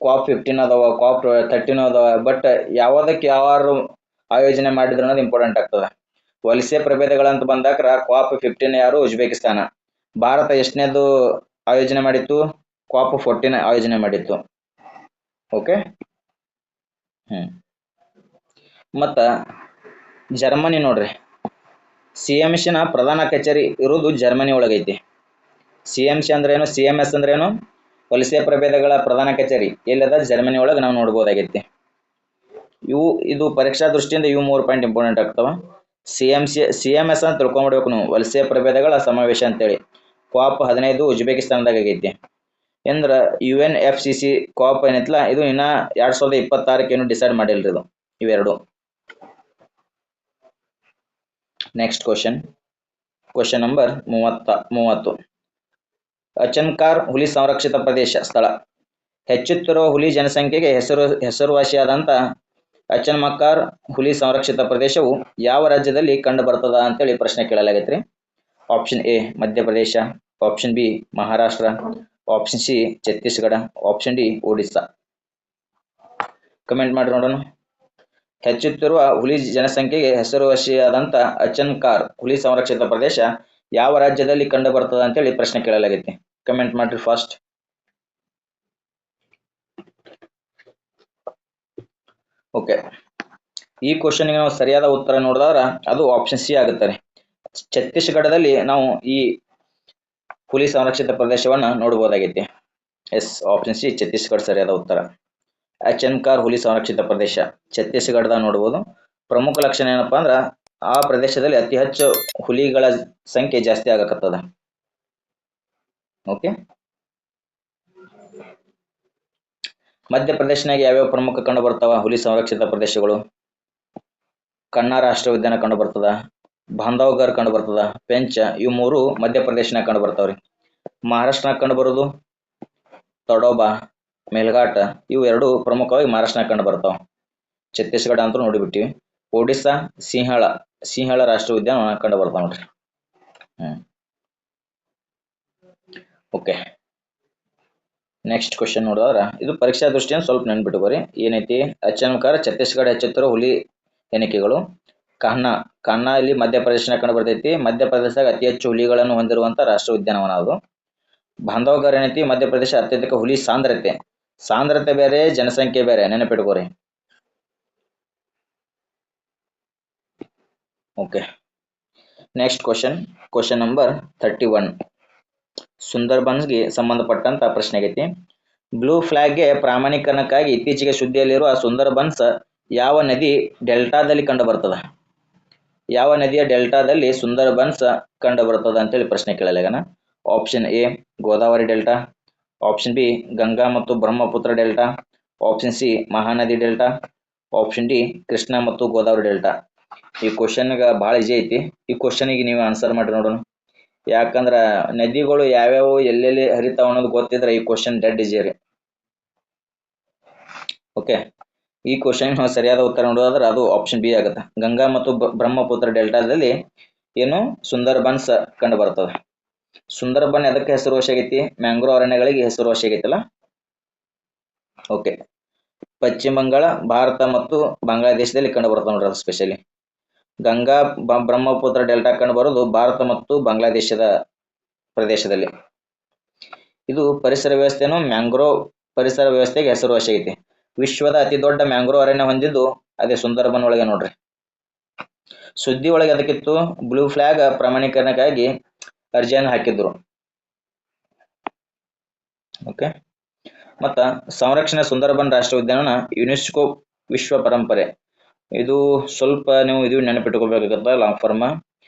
[SPEAKER 1] COP15 ಅದಾವ, COP13 ಅದಾವ, ಬಟ್ ಯಾವ್ದಕ್ಕೆ ಯಾರು ಆಯೋಜನೆ ಮಾಡಿದ್ರು ಅನ್ನೋದು ಇಂಪಾರ್ಟೆಂಟ್ ಆಗ್ತದೆ. ವಲಸೆ ಪ್ರಭೇದಗಳಂತ ಬಂದಾಗ COP15 ಯಾರು ಉಜ್ಬೇಕಿಸ್ತಾನ, ಭಾರತ ಎಷ್ಟನೇದು ಆಯೋಜನೆ ಮಾಡಿತ್ತು? COP14 ಆಯೋಜನೆ ಮಾಡಿತ್ತು. ಓಕೆ, ಮತ್ತ ಜರ್ಮನಿ ನೋಡ್ರಿ, CMC ಪ್ರಧಾನ ಕಚೇರಿ ಇರೋದು ಜರ್ಮನಿ ಒಳಗೈತಿ. CMC ಅಂದ್ರೆ ಏನು, CMS ಅಂದ್ರೆ ಏನು, ವಲಸೆ ಪ್ರಭೇದಗಳ ಪ್ರಧಾನ ಕಚೇರಿ ಎಲ್ಲದ ಜರ್ಮನಿ ಒಳಗೆ ನಾವು ನೋಡ್ಬೋದಾಗೈತಿ. ಇದು ಪರೀಕ್ಷಾ ದೃಷ್ಟಿಯಿಂದ ಇವು 3 ಪಾಯಿಂಟ್ ಇಂಪಾರ್ಟೆಂಟ್ ಆಗ್ತಾವ. CMS ಅಂತ ತಿಳ್ಕೊಂಡ್ಬಿಡ್ಬೇಕು ನೀವು, ವಲಸೆ ಪ್ರಭೇದಗಳ ಸಮಾವೇಶ ಅಂತೇಳಿ. COP 15 ಉಜ್ಬೇಕಿಸ್ತಾನದಾಗ ಆಗೈತಿ. ಎಂದ್ರ UNFCCC COP ಏನೈತಲ್ಲ ಇದು ಇನ್ನ 2026 ಏನು ಡಿಸೈಡ್ ಮಾಡಿಲ್ರಿ ಇದು ಇವೆರಡು. Next question number 30. ಅಚನ್ಕಾರ್ ಹುಲಿ ಸಂರಕ್ಷಿತ ಪ್ರದೇಶ ಸ್ಥಳ. ಹೆಚ್ಚುತ್ತಿರುವ ಹುಲಿ ಜನಸಂಖ್ಯೆಗೆ ಹೆಸರುವಾಸಿಯಾದಂಥ ಅಚನ್ಮಕಾರ್ ಹುಲಿ ಸಂರಕ್ಷಿತ ಪ್ರದೇಶವು ಯಾವ ರಾಜ್ಯದಲ್ಲಿ ಕಂಡು ಬರ್ತದ ಅಂತೇಳಿ ಪ್ರಶ್ನೆ ಕೇಳಲಾಗೈತ್ರಿ. Option A Madhya Pradesh, option B Maharashtra, option C Chhattisgarh, option D Odisha. Comment ಮಾಡಿ ನೋಡೋಣ. ಹೆಚ್ಚುತ್ತಿರುವ ಹುಲಿ ಜನಸಂಖ್ಯೆಗೆ ಹೆಸರುವಾಸಿಯಾದಂಥ ಅಚನ್ಕಾರ್ ಹುಲಿ ಸಂರಕ್ಷಿತ ಪ್ರದೇಶ ಯಾವ ರಾಜ್ಯದಲ್ಲಿ ಕಂಡು ಬರ್ತದ ಅಂತೇಳಿ ಪ್ರಶ್ನೆ ಕೇಳಲಾಗೈತಿ. ಕಮೆಂಟ್ ಮಾಡ್ರಿ ಫಾಸ್ಟ್. ಓಕೆ, ಈ ಕ್ವಶನ್ಗೆ ನಾವು ಸರಿಯಾದ ಉತ್ತರ ನೋಡಿದ್ರೆ ಅದು ಆಪ್ಷನ್ ಸಿ ಆಗುತ್ತಾರೆ. ಛತ್ತೀಸ್ಗಢದಲ್ಲಿ ನಾವು ಈ ಹುಲಿ ಸಂರಕ್ಷಿತ ಪ್ರದೇಶವನ್ನು ನೋಡಬಹುದಾಗೈತಿ. ಎಸ್, ಆಪ್ಷನ್ ಸಿ ಛತ್ತೀಸ್ಗಢ ಸರಿಯಾದ ಉತ್ತರ. ಅಚನ್ಕಾರ್ ಹುಲಿ ಸಂರಕ್ಷಿತ ಪ್ರದೇಶ ಛತ್ತೀಸ್ಗಢದಾಗ ನೋಡ್ಬೋದು. ಪ್ರಮುಖ ಲಕ್ಷಣ ಏನಪ್ಪಾ ಅಂದ್ರ ಆ ಪ್ರದೇಶದಲ್ಲಿ ಅತಿ ಹೆಚ್ಚು ಹುಲಿಗಳ ಸಂಖ್ಯೆ ಜಾಸ್ತಿ ಆಗಕತ್ತದ. ಓಕೆ, ಮಧ್ಯಪ್ರದೇಶನಾಗ ಯಾವ್ಯಾವ ಪ್ರಮುಖ ಕಂಡು ಬರ್ತಾವ ಹುಲಿ ಸಂರಕ್ಷಿತ ಪ್ರದೇಶಗಳು? ಕನ್ನಾ ರಾಷ್ಟ್ರೀಯ ಉದ್ಯಾನ ಕಂಡು ಬರ್ತದ, ಬಾಂಧವಗರ್ ಕಂಡು ಬರ್ತದ, ಪೆಂಚ್, ಇವು 3 ಮಧ್ಯಪ್ರದೇಶನಾಗ ಕಂಡು ಬರ್ತಾವ್ರಿ. ಮಹಾರಾಷ್ಟ್ರನಾಗ ಕಂಡು ಬರೋದು ತಡೋಬಾ, ಮೇಲ್ಘಾಟ್, ಇವು 2 ಪ್ರಮುಖವಾಗಿ ಮಹಾರಾಷ್ಟ್ರನಾಗ ಕಂಡು ಬರ್ತಾವ. ಛತ್ತೀಸ್ಗಢ ಅಂತೂ ನೋಡಿಬಿಟ್ಟಿವಿ. ಒಡಿಸ್ಸಾ ಸಿಂಹಳ ರಾಷ್ಟ್ರೀಯ ಉದ್ಯಾನ ಕಂಡು ಬರ್ತಾವ ನೋಡ್ರಿ. ಓಕೆ, ನೆಕ್ಸ್ಟ್ ಕ್ವಶನ್ ನೋಡಿದ್ರ ಇದು ಪರೀಕ್ಷಾ ದೃಷ್ಟಿಯಿಂದ ಸ್ವಲ್ಪ ನೆನ್ಪಿಟ್ಕೋರಿ. ಏನೈತಿ? ಅಚನ್ಕಾರ್ ಛತ್ತೀಸ್ಗಢ ಹೆಚ್ಚುತ್ತಿರೋ ಹುಲಿ ಎಣಿಕೆಗಳು. ಕಾನ್ಹಾ ಇಲ್ಲಿ ಮಧ್ಯಪ್ರದೇಶನಾಗ ಕಂಡು ಬರ್ತೈತಿ. ಮಧ್ಯಪ್ರದೇಶದಾಗ ಅತಿ ಹೆಚ್ಚು ಹುಲಿಗಳನ್ನು ಹೊಂದಿರುವಂತ ರಾಷ್ಟ್ರೀಯ ಉದ್ಯಾನವನ ಅದು. ಬಾಂಧವಗರ್ ಏನೈತಿ? ಮಧ್ಯಪ್ರದೇಶ ಅತ್ಯಧಿಕ ಹುಲಿ ಸಾಂದ್ರತೆ ಬೇರೆ, ಜನಸಂಖ್ಯೆ ಬೇರೆ, ನೆನಪಿಟ್ಕೋರಿ. Okay, next question number 31. ಸುಂದರ್ಬನ್ಸ್ಗೆ ಸಂಬಂಧಪಟ್ಟಂತ ಪ್ರಶ್ನೆ ಆಗೈತಿ. ಬ್ಲೂ ಫ್ಲಾಗ್ಗೆ ಪ್ರಮಾಣೀಕರಣಕ್ಕಾಗಿ ಇತ್ತೀಚೆಗೆ ಸುದ್ದಿಯಲ್ಲಿರುವ ಸುಂದರ್ಬನ್ಸ್ ಯಾವ ನದಿ ಡೆಲ್ಟಾದಲ್ಲಿ ಕಂಡು ಬರ್ತದ? ಯಾವ ನದಿಯ ಡೆಲ್ಟಾದಲ್ಲಿ ಸುಂದರ್ಬನ್ಸ್ ಕಂಡು ಬರ್ತದ ಅಂತೇಳಿ ಪ್ರಶ್ನೆ ಕೇಳಲಾಗನ. Option A Godavari delta, option B Ganga ಮತ್ತು Brahmaputra delta, option C Mahanadi delta, option D Krishna ಮತ್ತು ಗೋದಾವರಿ ಡೆಲ್ಟಾ. ಈ ಕ್ವಶನ್ಗ ಭಾಳ ಈಜಿ ಐತಿ. ಈ ಕ್ವಶನಿಗೆ ನೀವು ಆನ್ಸರ್ ಮಾಡಿ ನೋಡೋಣ. ಯಾಕಂದ್ರ ನದಿಗಳು ಯಾವ್ಯಾವ ಎಲ್ಲೆಲ್ಲಿ ಹರಿತಾವ ಅನ್ನೋದು ಗೊತ್ತಿದ್ರೆ ಈ ಕ್ವಶನ್ ಡೆಡ್ ಈಜಿ ರೀ. ಓಕೆ, ಈ ಕ್ವಶನ್ ನಾವು ಸರಿಯಾದ ಉತ್ತರ ನೋಡೋದಾದ್ರೆ ಅದು ಆಪ್ಷನ್ ಬಿ ಆಗುತ್ತೆ. ಗಂಗಾ ಮತ್ತು ಬ್ರಹ್ಮಪುತ್ರ ಡೆಲ್ಟಾದಲ್ಲಿ ಏನು ಸುಂದರ್ಬನ್ಸ್ ಕಂಡು ಬರ್ತದೆ. ಸುಂದರ್ಬನ್ ಎದಕ್ಕೆ ಹೆಸರುವಾಸಿ ಆಗೈತಿ? ಮ್ಯಾಂಗ್ರೋ ಅರಣ್ಯಗಳಿಗೆ ಹೆಸರುವಾಸಿ ಆಗೈತಲ್ಲ. ಓಕೆ, ಪಶ್ಚಿಮ ಬಂಗಾಳ, ಭಾರತ ಮತ್ತು ಬಾಂಗ್ಲಾದೇಶದಲ್ಲಿ ಕಂಡು ಬರ್ತದೆ ನೋಡ್ರಿ. ಅದು ಸ್ಪೆಷಲಿ ಗಂಗಾ ಬ್ರಹ್ಮಪುತ್ರ ಡೆಲ್ಟಾ ಕಂಡು ಬರೋದು ಭಾರತ ಮತ್ತು ಬಾಂಗ್ಲಾದೇಶದ ಪ್ರದೇಶದಲ್ಲಿ. ಇದು ಪರಿಸರ ವ್ಯವಸ್ಥೆಯನ್ನು ಮ್ಯಾಂಗ್ರೋವ್ ಪರಿಸರ ವ್ಯವಸ್ಥೆಗೆ ಹೆಸರುವಾಸಿ ಆಗೈತಿ. ವಿಶ್ವದ ಅತಿ ದೊಡ್ಡ ಮ್ಯಾಂಗ್ರೋವ್ ಅರಣ್ಯ ಹೊಂದಿದ್ದು ಅದೇ ಸುಂದರ್ಬನ್ ಒಳಗೆ ನೋಡ್ರಿ. ಸುದ್ದಿ ಒಳಗೆ ಅದಕ್ಕಿತ್ತು ಬ್ಲೂ ಫ್ಲಾಗ್ ಪ್ರಮಾಣೀಕರಣಕ್ಕಾಗಿ ಅರ್ಜಿಯನ್ನು ಹಾಕಿದ್ರು. ಓಕೆ, ಮತ್ತ ಸಂರಕ್ಷಣಾ ಸುಂದರ್ಬನ್ ರಾಷ್ಟ್ರೀಯ ಉದ್ಯಾನವನ ಯುನೆಸ್ಕೋ ವಿಶ್ವ ಪರಂಪರೆ. ಇದು ಸ್ವಲ್ಪ ನೀವು ಇದು ನೆನಪಿಟ್ಕೋಬೇಕಾಗತ್ತ ಲಾಂಗ್ ಫಾರ್ಮ್.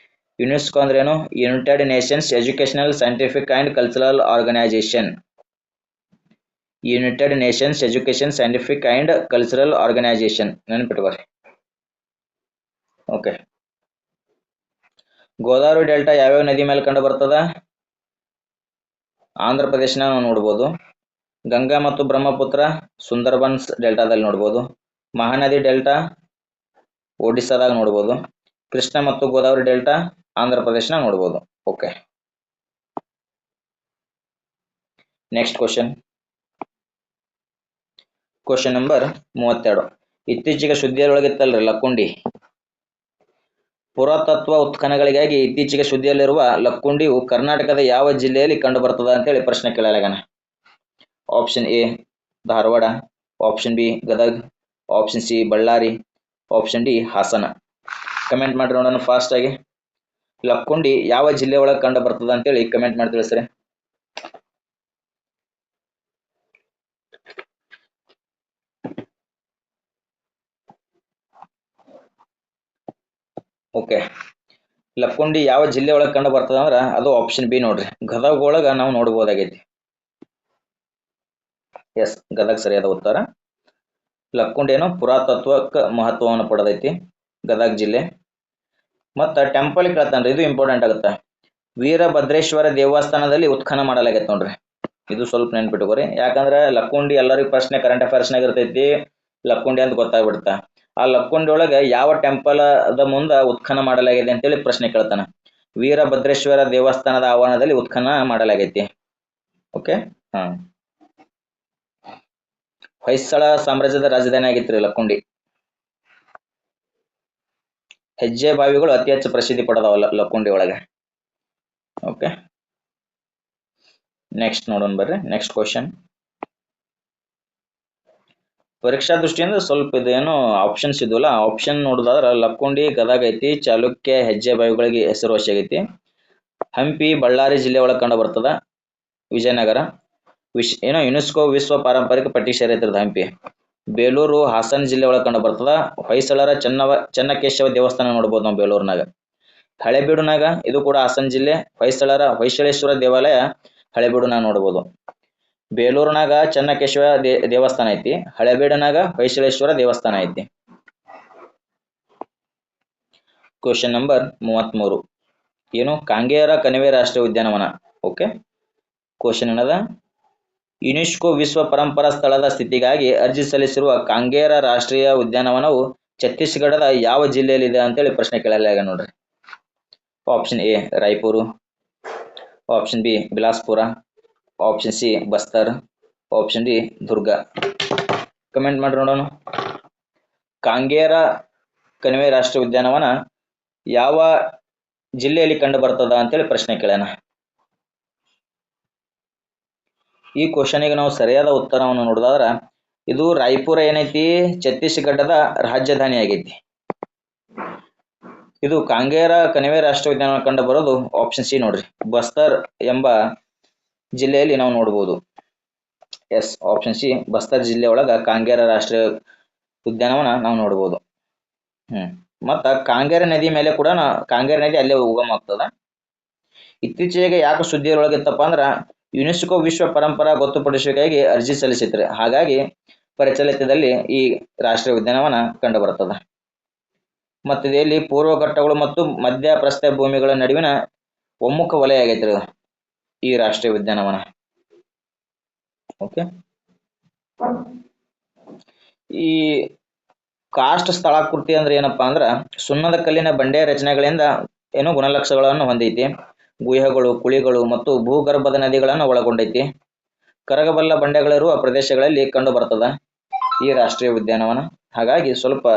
[SPEAKER 1] ಯುನೆಸ್ಕೋ ಅಂದ್ರೆ ಏನು? United Nations educational, scientific and cultural organisation. United Nations education, scientific and cultural organisation ನೆನಪಿಟ್ಕೋರಿ. ಓಕೆ, ಗೋದಾವರಿ ಡೆಲ್ಟಾ ಯಾವ್ಯಾವ ನದಿ ಮೇಲೆ ಕಂಡು ಬರ್ತದ? ಆಂಧ್ರ ಪ್ರದೇಶನ ನಾವು ನೋಡ್ಬೋದು. ಗಂಗಾ ಮತ್ತು ಬ್ರಹ್ಮಪುತ್ರ ಸುಂದರ್ಬನ್ಸ್ ಡೆಲ್ಟಾದಲ್ಲಿ ನೋಡ್ಬೋದು. ಮಹಾನದಿ ಡೆಲ್ಟಾ ಒಡಿಸ್ಸಾದಾಗ ನೋಡ್ಬೋದು. ಕೃಷ್ಣ ಮತ್ತು ಗೋದಾವರಿ ಡೆಲ್ಟಾ ಆಂಧ್ರ ಪ್ರದೇಶನ ನೋಡ್ಬೋದು. Okay, next question number 32. ಇತ್ತೀಚೆಗೆ ಸುದ್ದಿಯೊಳಗಿತ್ತಲ್ರಿ ಲಕ್ಕುಂಡಿ. ಪುರಾತತ್ವ ಉತ್ಖನನಗಳಿಗಾಗಿ ಇತ್ತೀಚೆಗೆ ಸುದ್ದಿಯಲ್ಲಿರುವ ಲಕ್ಕುಂಡಿಯು ಕರ್ನಾಟಕದ ಯಾವ ಜಿಲ್ಲೆಯಲ್ಲಿ ಕಂಡು ಬರ್ತದ ಅಂತೇಳಿ ಪ್ರಶ್ನೆ ಕೇಳಲಾಗನ. Option A Dharwad, option B Gadag, option C Ballari, option D Hassan. Comment ಮಾಡಿ ನೋಡೋಣ ಫಾಸ್ಟ್ ಆಗಿ. ಲಕ್ಕುಂಡಿ ಯಾವ ಜಿಲ್ಲೆ ಒಳಗೆ ಕಂಡು ಬರ್ತದ ಅಂತೇಳಿ ಕಮೆಂಟ್ ಮಾಡಿ ತಿಳಿಸ್ರಿ. ಓಕೆ. ಲಕ್ಕುಂಡಿ ಯಾವ ಜಿಲ್ಲೆ ಒಳಗೆ ಕಂಡು ಬರ್ತದ ಅಂದ್ರೆ ಅದು ಆಪ್ಷನ್ ಬಿ ನೋಡ್ರಿ, ಗದಗ ಒಳಗ ನಾವು ನೋಡ್ಬೋದಾಗೈತಿ. ಎಸ್, ಗದಗ ಸರಿಯಾದ ಉತ್ತರ. ಲಕ್ಕುಂಡಿ ಏನು ಪುರಾತತ್ವಕ್ಕೆ ಮಹತ್ವವನ್ನು ಪಡೆದೈತಿ ಗದಗ ಜಿಲ್ಲೆ. ಮತ್ತು ಟೆಂಪಲ್ ಕೇಳ್ತಾನ್ರಿ, ಇದು ಇಂಪಾರ್ಟೆಂಟ್ ಆಗುತ್ತೆ. ವೀರಭದ್ರೇಶ್ವರ ದೇವಸ್ಥಾನದಲ್ಲಿ ಉತ್ಖನನ ಮಾಡಲಾಗೈತೆ ನೋಡ್ರಿ, ಇದು ಸ್ವಲ್ಪ ನೆನ್ಪಿಟ್ಕೋರಿ. ಯಾಕಂದ್ರೆ ಲಕ್ಕುಂಡಿ ಎಲ್ಲರಿಗೂ ಪ್ರಶ್ನೆ ಕರೆಂಟ್ ಅಫೇರ್ಸ್ನಾಗ ಇರ್ತೈತಿ, ಲಕ್ಕುಂಡಿ ಅಂತ ಗೊತ್ತಾಗ್ಬಿಡ್ತಾ. ಆ ಲಕ್ಕುಂಡಿ ಒಳಗೆ ಯಾವ ಟೆಂಪಲ್ ಅದ ಮುಂದೆ ಉತ್ಖನನ ಮಾಡಲಾಗಿದೆ ಅಂತೇಳಿ ಪ್ರಶ್ನೆ ಕೇಳ್ತಾನ. ವೀರಭದ್ರೇಶ್ವರ ದೇವಸ್ಥಾನದ ಆವರಣದಲ್ಲಿ ಉತ್ಖನನ ಮಾಡಲಾಗೈತಿ. ಓಕೆ. ಹಾ, ಹೊಯ್ಸಳ ಸಾಮ್ರಾಜ್ಯದ ರಾಜಧಾನಿ ಆಗಿತ್ರಿ ಲಕ್ಕುಂಡಿ. ಹೆಜ್ಜೆ ಬಾವಿಗಳು ಅತಿ ಹೆಚ್ಚು ಪ್ರಸಿದ್ಧಿ ಪಡೆದವ ಲಕ್ಕುಂಡಿ ಒಳಗೆ. ಓಕೆ, ನೆಕ್ಸ್ಟ್ ನೋಡೋಣ ಬರ್ರಿ. ನೆಕ್ಸ್ಟ್ ಕ್ವಶನ್ ಪರೀಕ್ಷಾ ದೃಷ್ಟಿಯಿಂದ ಸ್ವಲ್ಪ ಇದೇನು ಆಪ್ಷನ್ಸ್ ಇದ್ವಲ್ಲ, ಆಪ್ಷನ್ ನೋಡಿದಾದ್ರೆ ಲಕ್ಕುಂಡಿ ಗದಗ ಐತಿ, ಚಾಲುಕ್ಯ ಹೆಜ್ಜೆ ಬಾವಿಗಳಿಗೆ ಹೆಸರುವಾಸಿ ಆಗೈತಿ. ಹಂಪಿ ಬಳ್ಳಾರಿ ಜಿಲ್ಲೆ ಒಳಗೆ ಕಂಡು ಬರ್ತದ. ವಿಜಯನಗರ ಏನೋ ಯುನೆಸ್ಕೋ ವಿಶ್ವ ಪಾರಂಪರಿಕ ಪಟ್ಟಿ ಸೇರೈತಿರದ ಹಂಪಿ. ಬೇಲೂರು ಹಾಸನ ಜಿಲ್ಲೆ ಒಳಗೆ ಕಂಡು ಬರ್ತದ. ಹೊಯ್ಸಳರ ಚೆನ್ನಕೇಶವ ದೇವಸ್ಥಾನ ನೋಡ್ಬೋದು ನಾವು ಬೇಲೂರಿನಾಗ. ಹಳೆಬೀಡುನಾಗ, ಇದು ಕೂಡ ಹಾಸನ ಜಿಲ್ಲೆ, ಹೊಯ್ಸಳರ ಹೊಯ್ಸಳೇಶ್ವರ ದೇವಾಲಯ ಹಳೆಬೀಡುನಾಗ ನೋಡ್ಬೋದು. ಬೇಲೂರಿನಾಗ ಚೆನ್ನಕೇಶವ ದೇವಸ್ಥಾನ ಐತಿ, ಹಳೆಬೀಡಿನಾಗ ಹೊಯ್ಸಳೇಶ್ವರ ದೇವಸ್ಥಾನ ಐತಿ. ಕ್ವಶನ್ ನಂಬರ್ 33 ಏನು ಕಾಂಗೇರ ಕಣಿವೆ ರಾಷ್ಟ್ರೀಯ ಉದ್ಯಾನವನ. ಓಕೆ, ಕ್ವಶನ್ ಏನದ, ಯುನೆಸ್ಕೋ ವಿಶ್ವ ಪರಂಪರಾ ಸ್ಥಳದ ಸ್ಥಿತಿಗಾಗಿ ಅರ್ಜಿ ಸಲ್ಲಿಸಿರುವ ಕಾಂಗೇರ ರಾಷ್ಟ್ರೀಯ ಉದ್ಯಾನವನವು ಛತ್ತೀಸ್ಗಢದ ಯಾವ ಜಿಲ್ಲೆಯಲ್ಲಿದೆ ಅಂತೇಳಿ ಪ್ರಶ್ನೆ ಕೇಳಲಾಗ ನೋಡ್ರಿ. Option A Raipur, option B Bilaspur, option C Bastar, option D Durga. Comment ಮಾಡಿ ನೋಡೋಣ. ಕಾಂಗೇರ ಕಣಿವೆ ರಾಷ್ಟ್ರೀಯ ಉದ್ಯಾನವನ ಯಾವ ಜಿಲ್ಲೆಯಲ್ಲಿ ಕಂಡು ಬರ್ತದ ಅಂತೇಳಿ ಪ್ರಶ್ನೆ ಕೇಳೋಣ. ಈ ಕ್ವಶನಿಗೆ ನಾವು ಸರಿಯಾದ ಉತ್ತರವನ್ನು ನೋಡಿದಾದ್ರೆ ಇದು ರಾಯಪುರ ಏನೈತಿ ಛತ್ತೀಸ್ಗಢದ ರಾಜಧಾನಿ ಆಗೈತಿ. ಇದು ಕಾಂಗೇರ ಕಣಿವೆ ರಾಷ್ಟ್ರೀಯ ಉದ್ಯಾನವನ ಕಂಡು ಬರೋದು ಆಪ್ಷನ್ ಸಿ ನೋಡ್ರಿ, ಬಸ್ತರ್ ಎಂಬ ಜಿಲ್ಲೆಯಲ್ಲಿ ನಾವು ನೋಡ್ಬೋದು. ಎಸ್, ಆಪ್ಷನ್ ಸಿ ಬಸ್ತರ್ ಜಿಲ್ಲೆ ಒಳಗ ಕಾಂಗೇರ ರಾಷ್ಟ್ರೀಯ ಉದ್ಯಾನವನ ನಾವು ನೋಡ್ಬೋದು. ಮತ್ತ ಕಾಂಗೇರ ನದಿ ಮೇಲೆ ಕೂಡ ಕಾಂಗೇರ ನದಿ ಅಲ್ಲೇ ಉಗಮ ಆಗ್ತದ. ಇತ್ತೀಚೆಗೆ ಯಾಕೆ ಸುದ್ದಿಯೊಳಗಿತ್ತಪ್ಪ ಅಂದ್ರ ಯುನೆಸ್ಕೋ ವಿಶ್ವ ಪರಂಪರಾ ಗೊತ್ತುಪಡಿಸುವಿಕೆಗಾಗಿ ಅರ್ಜಿ ಸಲ್ಲಿಸಿದ್ರೆ, ಹಾಗಾಗಿ ಪ್ರಚಲಿತದಲ್ಲಿ ಈ ರಾಷ್ಟ್ರೀಯ ಉದ್ಯಾನವನ ಕಂಡು ಬರ್ತದ. ಮತ್ತು ಇದರಲ್ಲಿ ಪೂರ್ವ ಘಟ್ಟಗಳು ಮತ್ತು ಮಧ್ಯ ಪ್ರಸ್ಥ ಭೂಮಿಗಳ ನಡುವಿನ ಒಮ್ಮುಖ ವಲಯ ಆಗೈತ್ರಿ ಈ ರಾಷ್ಟ್ರೀಯ ಉದ್ಯಾನವನ. ಓಕೆ, ಈ ಕಾಸ್ಟ್ ಸ್ಥಳಾಕೃತಿ ಅಂದ್ರೆ ಏನಪ್ಪಾ ಅಂದ್ರ ಸುಣ್ಣದ ಕಲ್ಲಿನ ಬಂಡೆ ರಚನೆಗಳಿಂದ ಏನೋ ಗುಣಲಕ್ಷಣಗಳನ್ನು ಹೊಂದೈತಿ. ಗುಹೆಗಳು, ಕುಳಿಗಳು ಮತ್ತು ಭೂಗರ್ಭದ ನದಿಗಳನ್ನು ಒಳಗೊಂಡೈತಿ. ಕರಗಬಲ್ಲ ಬಂಡೆಗಳಿರುವ ಪ್ರದೇಶಗಳಲ್ಲಿ ಕಂಡು ಬರ್ತದ ಈ ರಾಷ್ಟ್ರೀಯ ಉದ್ಯಾನವನ. ಹಾಗಾಗಿ ಸ್ವಲ್ಪ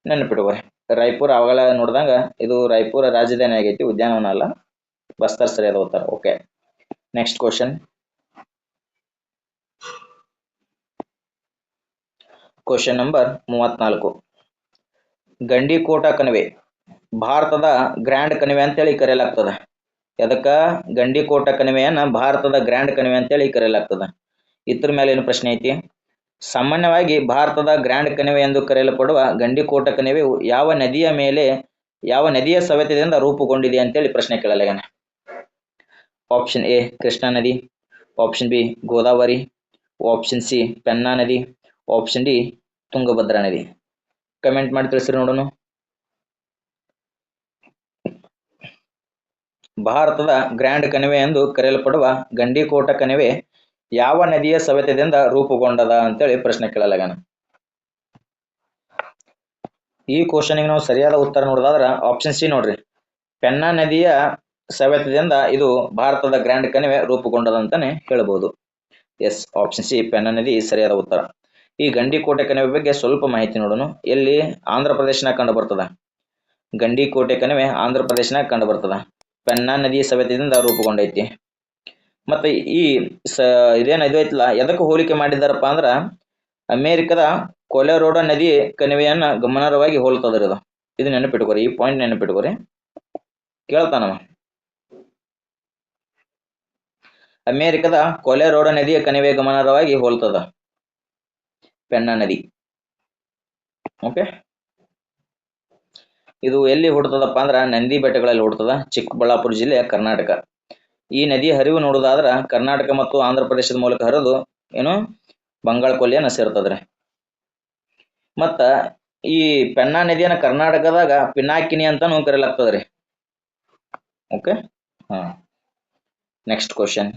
[SPEAKER 1] ನೆನಪಿಡುವ. ರಾಯಪುರ ಅವಾಗಲ ನೋಡಿದಂಗ ಇದು ರಾಯಪುರ ರಾಜಧಾನಿ ಆಗೈತಿ, ಉದ್ಯಾನವನ ಅಲ್ಲ. ಬಸ್ತರ್ ಸರಿಯಾದ ಉತ್ತರ. Okay, next question. Question number 34 Gandikota ಕಣಿವೆ ಭಾರತದ ಗ್ರ್ಯಾಂಡ್ ಕಣಿವೆ ಅಂತೇಳಿ ಕರೆಯಲಾಗ್ತದ. ಅದಕ್ಕ ಗಂಡಿಕೋಟ ಕಣಿವೆಯನ್ನ ಭಾರತದ ಗ್ರ್ಯಾಂಡ್ ಕಣಿವೆ ಅಂತೇಳಿ ಕರೆಯಲಾಗ್ತದ. ಇದ್ರ ಮೇಲೆ ಏನು ಪ್ರಶ್ನೆ ಐತಿ, ಸಾಮಾನ್ಯವಾಗಿ ಭಾರತದ ಗ್ರ್ಯಾಂಡ್ ಕಣಿವೆ ಎಂದು ಕರೆಯಲ್ಪಡುವ ಗಂಡಿಕೋಟ ಕಣಿವೆಯು ಯಾವ ನದಿಯ ಸವೆತದಿಂದ ರೂಪುಗೊಂಡಿದೆ ಅಂತೇಳಿ ಪ್ರಶ್ನೆ ಕೇಳಲಾಗ್ಯಾನ. ಆಪ್ಷನ್ ಎ ಕೃಷ್ಣಾ ನದಿ, option B Godavari, option C Penna ನದಿ, ಆಪ್ಷನ್ ಡಿ ತುಂಗಭದ್ರಾ ನದಿ. ಕಮೆಂಟ್ ಮಾಡಿ ತಿಳಿಸ್ರಿ ನೋಡೋಣ. ಭಾರತದ ಗ್ರ್ಯಾಂಡ್ ಕಣಿವೆ ಎಂದು ಕರೆಯಲ್ಪಡುವ ಗಂಡಿಕೋಟ ಕಣಿವೆ ಯಾವ ನದಿಯ ಸವೆತದಿಂದ ರೂಪುಗೊಂಡದ ಅಂತೇಳಿ ಪ್ರಶ್ನೆ ಕೇಳಲಾಗ್ಯಾನ. ಈ ಕ್ವಶನ್ಗೆ ನಾವು ಸರಿಯಾದ ಉತ್ತರ ನೋಡೋದಾದ್ರೆ ಆಪ್ಷನ್ ಸಿ ನೋಡ್ರಿ, ಪೆನ್ನಾ ನದಿಯ ಸವೆತದಿಂದ ಇದು ಭಾರತದ ಗ್ರ್ಯಾಂಡ್ ಕಣಿವೆ ರೂಪುಗೊಂಡದಂತಾನೆ ಹೇಳ್ಬೋದು. ಎಸ್, ಆಪ್ಷನ್ ಸಿ ಪೆನ್ನಾ ನದಿ ಸರಿಯಾದ ಉತ್ತರ. ಈ ಗಂಡಿಕೋಟೆ ಕಣಿವೆ ಬಗ್ಗೆ ಸ್ವಲ್ಪ ಮಾಹಿತಿ ನೋಡೋಣ. ಎಲ್ಲಿ ಆಂಧ್ರ ಪ್ರದೇಶನಾಗ ಕಂಡು ಬರ್ತದ. ಗಂಡಿಕೋಟೆ ಕಣಿವೆ ಆಂಧ್ರ ಪ್ರದೇಶನಾಗ ಕಂಡು ಬರ್ತದ. ಪೆನ್ನಾ ನದಿ ಸವೆತದಿಂದ ರೂಪುಗೊಂಡೈತಿ. ಮತ್ತೆ ಈ ಇದೇನು ಇದು ಐತಲ್ಲ, ಎದಕ್ಕೆ ಹೋಲಿಕೆ ಮಾಡಿದಾರಪ್ಪ ಅಂದ್ರ ಅಮೇರಿಕದ ಕೊಲೆರೋಡೋ ನದಿ ಕಣಿವೆಯನ್ನ ಗಮನಾರ್ಹವಾಗಿ ಹೋಲ್ತದ್ರ ಇದು. ಇದು ನೆನಪಿಟ್ಕೋರಿ, ಈ ಪಾಯಿಂಟ್ ನೆನಪಿಟ್ಕೋರಿ. ಕೇಳ್ತಾನವ, ಅಮೇರಿಕದ ಕೊಲೆರೋಡೋ ನದಿಯ ಕಣಿವೆ ಗಮನಾರ್ಹವಾಗಿ ಹೋಲ್ತದ ಪೆನ್ನಾ ನದಿ. ಓಕೆ, ಇದು ಎಲ್ಲಿ ಹುಡ್ತದಪ್ಪ ಅಂದ್ರೆ ನಂದಿ ಬೆಟ್ಟಗಳಲ್ಲಿ ಹುಡ್ತದ, ಚಿಕ್ಕಬಳ್ಳಾಪುರ ಜಿಲ್ಲೆ, ಕರ್ನಾಟಕ. ಈ ನದಿಯ ಹರಿವು ನೋಡೋದಾದ್ರೆ ಕರ್ನಾಟಕ ಮತ್ತು ಆಂಧ್ರ ಪ್ರದೇಶದ ಮೂಲಕ ಹರಿದು ಏನು ಬಂಗಾಳ ಕೊಲ್ಲಿಯನ್ನು ಸೇರ್ತದ್ರಿ. ಮತ್ತ ಈ ಪೆನ್ನಾ ನದಿಯನ್ನ ಕರ್ನಾಟಕದಾಗ ಪಿನಾಕಿನಿ ಅಂತಾನು ಕರೆಯಲಾಗ್ತದ್ರಿ. ಓಕೆ, ಹಾ. Next question.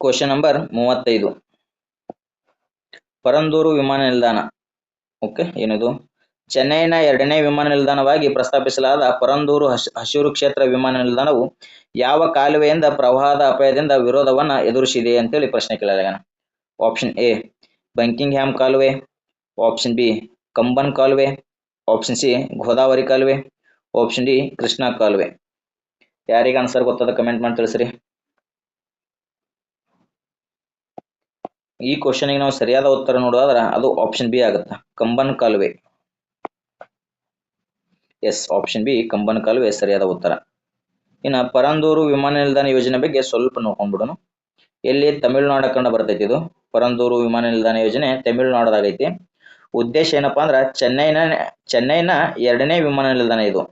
[SPEAKER 1] Question number 35. ಪರಂದೂರು ವಿಮಾನ ನಿಲ್ದಾಣ. ಓಕೆ, ಏನಿದು? ಚೆನ್ನೈನ 2ನೇ ವಿಮಾನ ನಿಲ್ದಾಣವಾಗಿ ಪ್ರಸ್ತಾಪಿಸಲಾದ ಪರಂದೂರು ಹಸಿರು ಕ್ಷೇತ್ರ ವಿಮಾನ ನಿಲ್ದಾಣವು ಯಾವ ಕಾಲುವೆಯಿಂದ ಪ್ರವಾಹದ ಅಪಾಯದಿಂದ ವಿರೋಧವನ್ನ ಎದುರಿಸಿದೆ ಅಂತೇಳಿ ಪ್ರಶ್ನೆ ಕೇಳಲಾಗ್ಯಾನ. ಆಪ್ಷನ್ ಎ ಬಂಕಿಂಗ್ಹ್ಯಾಮ್ ಕಾಲುವೆ, ಆಪ್ಷನ್ ಬಿ ಕಂಬನ್ ಕಾಲುವೆ, ಆಪ್ಷನ್ ಸಿ ಗೋದಾವರಿ ಕಾಲುವೆ, ಆಪ್ಷನ್ ಡಿ ಕೃಷ್ಣಾ ಕಾಲುವೆ. ಯಾರಿಗೆ ಆನ್ಸರ್ ಗೊತ್ತದ ಕಮೆಂಟ್ ಮಾಡಿ ತಿಳಿಸ್ರಿ. ಈ ಕ್ವಶನ್ಗೆ ನಾವು ಸರಿಯಾದ ಉತ್ತರ ನೋಡೋದಾದ್ರೆ ಅದು ಆಪ್ಷನ್ ಬಿ ಆಗುತ್ತೆ, ಕಂಬನ್ ಕಾಲುವೆ. ಎಸ್, ಆಪ್ಷನ್ ಬಿ ಕಂಬನ್ ಕಾಲುವೆ ಸರಿಯಾದ ಉತ್ತರ. ಇನ್ನು ಪರಂದೂರು ವಿಮಾನ ನಿಲ್ದಾಣ ಯೋಜನೆ ಬಗ್ಗೆ ಸ್ವಲ್ಪ ನೋಡ್ಕೊಂಡ್ಬಿಡೋಣ. ಎಲ್ಲಿ? ತಮಿಳುನಾಡು ಕಂಡು ಬರ್ತೈತಿ ಇದು. ಪರಂದೂರು ವಿಮಾನ ನಿಲ್ದಾಣ ಯೋಜನೆ ತಮಿಳುನಾಡದಾಗೈತಿ. ಉದ್ದೇಶ ಏನಪ್ಪಾ ಅಂದ್ರೆ ಚೆನ್ನೈನ 2ನೇ ವಿಮಾನ ನಿಲ್ದಾಣ ಇದು.